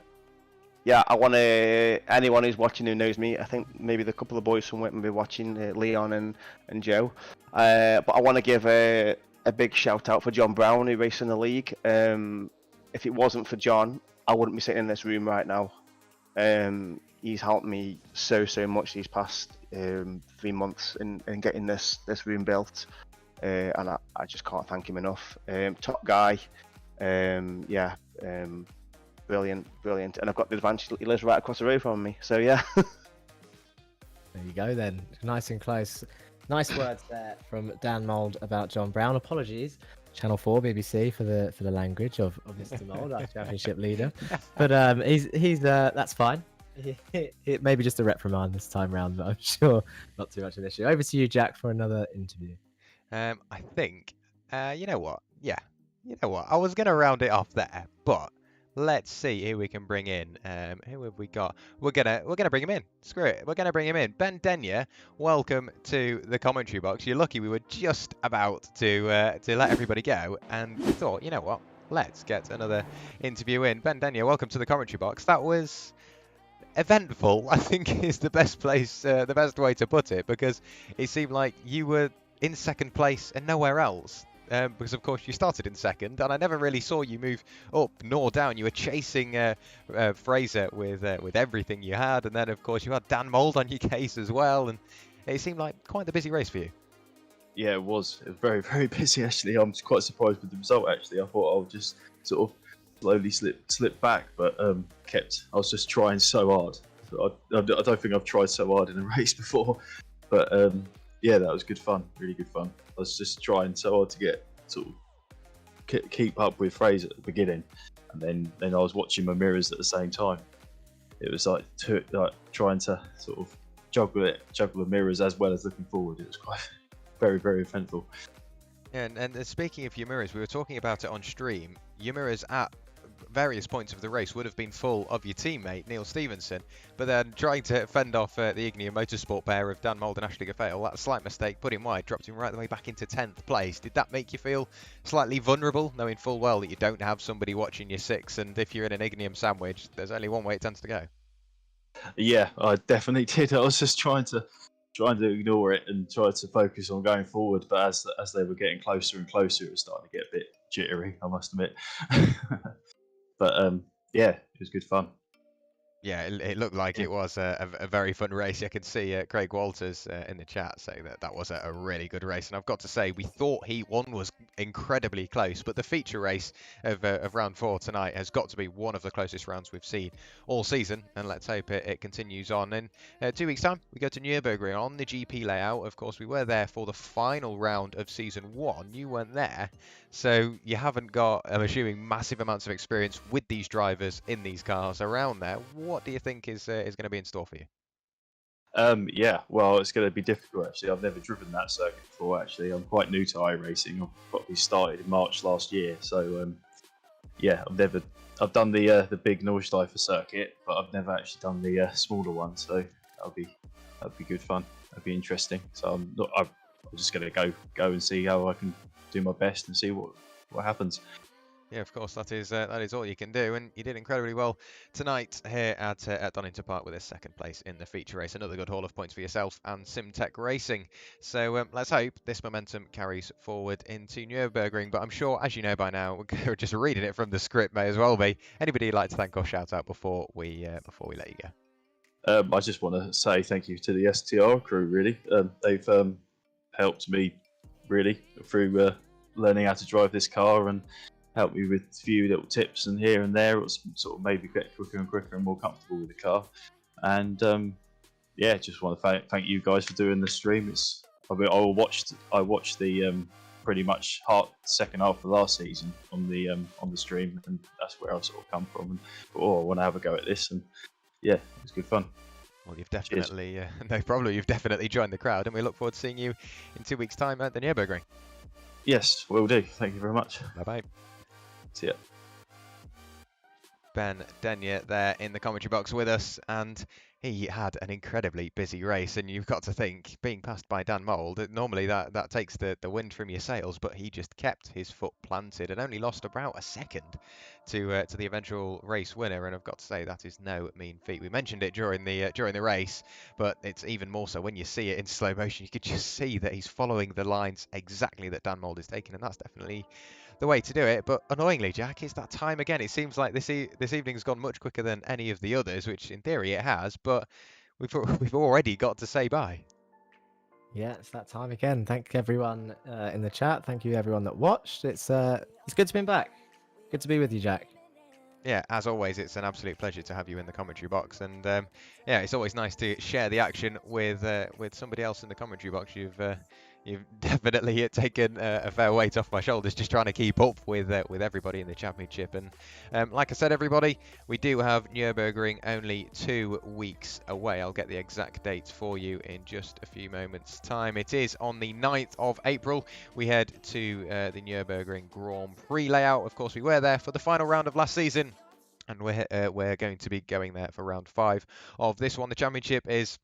Speaker 5: Yeah, I want to, anyone who's watching who knows me, I think maybe the couple of boys from Whitman will be watching, Leon and Joe. But I want to give a big shout out for John Brown, who raced in the league. If it wasn't for John, I wouldn't be sitting in this room right now. He's helped me so much these past 3 months in getting this room built, and I just can't thank him enough. Top guy, brilliant, and I've got the advantage that he lives right across the road from me, so yeah.
Speaker 2: There you go then, nice and close. Nice words there from Dan Mould about John Brown. Apologies, Channel 4 BBC for the language of Mr. Mould, our championship leader, but he's that's fine. It may be just a reprimand this time round, but I'm sure not too much of an issue. Over to you, Jack, for another interview.
Speaker 1: I think, you know what? Yeah, you know what? I was going to round it off there, but let's see who we can bring in. Who have we got? We're gonna bring him in. Screw it. We're gonna bring him in. Ben Denyer, welcome to the commentary box. You're lucky we were just about to let everybody go, and we thought, you know what? Let's get another interview in. Ben Denyer, welcome to the commentary box. That was eventful, I think, is the best place, the best way to put it, because it seemed like you were in second place and nowhere else. Because of course you started in second, and I never really saw you move up nor down. You were chasing Fraser with everything you had, and then of course you had Dan Mould on your case as well, and it seemed like quite the busy race for you.
Speaker 6: Yeah, it was very, very busy actually. I'm quite surprised with the result actually. I thought I would just sort of slowly slip back, but I was just trying so hard. I don't think I've tried so hard in a race before, but yeah, that was good fun, really good fun. I was just trying so hard to get sort of keep up with Fraser at the beginning, and then I was watching my mirrors at the same time. It was like trying to sort of juggle the mirrors as well as looking forward. It was quite very, very eventful.
Speaker 1: Yeah, and speaking of your mirrors, we were talking about it on stream. Your mirrors at various points of the race would have been full of your teammate Neil Stevenson, but then trying to fend off the Ignia Motorsport pair of Dan Mould and Ashley Gaffale, that slight mistake put him wide, dropped him right the way back into 10th place. Did that make you feel slightly vulnerable, knowing full well that you don't have somebody watching your six, and if you're in an Ignium sandwich, there's only one way it tends to go?
Speaker 6: Yeah, I definitely did. I was just trying to ignore it and try to focus on going forward, but as they were getting closer and closer, it was starting to get a bit jittery, I must admit. But yeah, it was good fun.
Speaker 1: Yeah, it looked like it was a very fun race. I could see Craig Walters in the chat say that was a really good race. And I've got to say, we thought Heat 1 was incredibly close, but the feature race of round 4 tonight has got to be one of the closest rounds we've seen all season. And let's hope it continues on. In 2 weeks' time, we go to Nürburgring on the GP layout. Of course, we were there for the final round of Season 1. You weren't there. So you haven't got, I'm assuming, massive amounts of experience with these drivers in these cars around there. What do you think is going to be in store for you?
Speaker 6: Yeah, well, it's going to be difficult actually. I've never driven that circuit before actually. I'm quite new to iRacing. I've probably started in March last year, so yeah, I've done the big Nordschleifer circuit, but I've never actually done the smaller one. So that'll be good fun. That'll be interesting. So I'm just going to go and see how I can do my best and see what happens.
Speaker 1: Yeah, of course, that is all you can do, and you did incredibly well tonight here at Donington Park with a second place in the feature race. Another good haul of points for yourself and SimTech Racing. So let's hope this momentum carries forward into Nürburgring. But I'm sure, as you know by now, we're just reading it from the script, may as well be. Anybody you'd like to thank or shout out before we let you go?
Speaker 6: I just want to say thank you to the STR crew. Really, they've helped me really through learning how to drive this car and helped me with a few little tips and here and there. It's sort of made me get quicker and quicker and more comfortable with the car. And yeah, just want to thank you guys for doing the stream. It's I mean, I watched the pretty much second half of last season on the stream, and that's where I sort of come from. And I want to have a go at this, and yeah, it was good fun.
Speaker 1: Well, you've definitely, no problem, you've definitely joined the crowd, and we look forward to seeing you in 2 weeks' time at the Nürburgring.
Speaker 6: Yes, will do. Thank you very much.
Speaker 1: Bye-bye.
Speaker 6: See ya.
Speaker 1: Ben Denyer there in the commentary box with us, and he had an incredibly busy race, and you've got to think, being passed by Dan Mould, normally that takes the wind from your sails, but he just kept his foot planted and only lost about a second to the eventual race winner, and I've got to say that is no mean feat. We mentioned it during the race, but it's even more so when you see it in slow motion. You could just see that he's following the lines exactly that Dan Mould is taking, and that's definitely the way to do it. But annoyingly, Jack, it's that time again. It seems like this evening's gone much quicker than any of the others, which in theory it has, but we've already got to say bye.
Speaker 2: Yeah, it's that time again. Thank everyone in the chat. Thank you everyone that watched. It's good to be back. Good to be with you, Jack.
Speaker 1: Yeah, as always, it's an absolute pleasure to have you in the commentary box, and yeah, it's always nice to share the action with somebody else in the commentary box. You've definitely taken a fair weight off my shoulders just trying to keep up with everybody in the championship. And like I said, everybody, we do have Nürburgring only 2 weeks away. I'll get the exact dates for you in just a few moments' time. It is on the 9th of April. We head to the Nürburgring Grand Prix layout. Of course, we were there for the final round of last season, and we're going to be going there for round 5 of this one. The championship is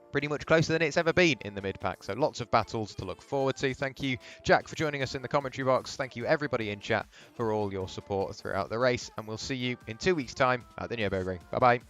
Speaker 1: pretty much closer than it's ever been in the mid-pack, so lots of battles to look forward to. Thank you, Jack, for joining us in the commentary box. Thank you, everybody in chat, for all your support throughout the race, and we'll see you in 2 weeks' time at the Nürburgring. Bye-bye.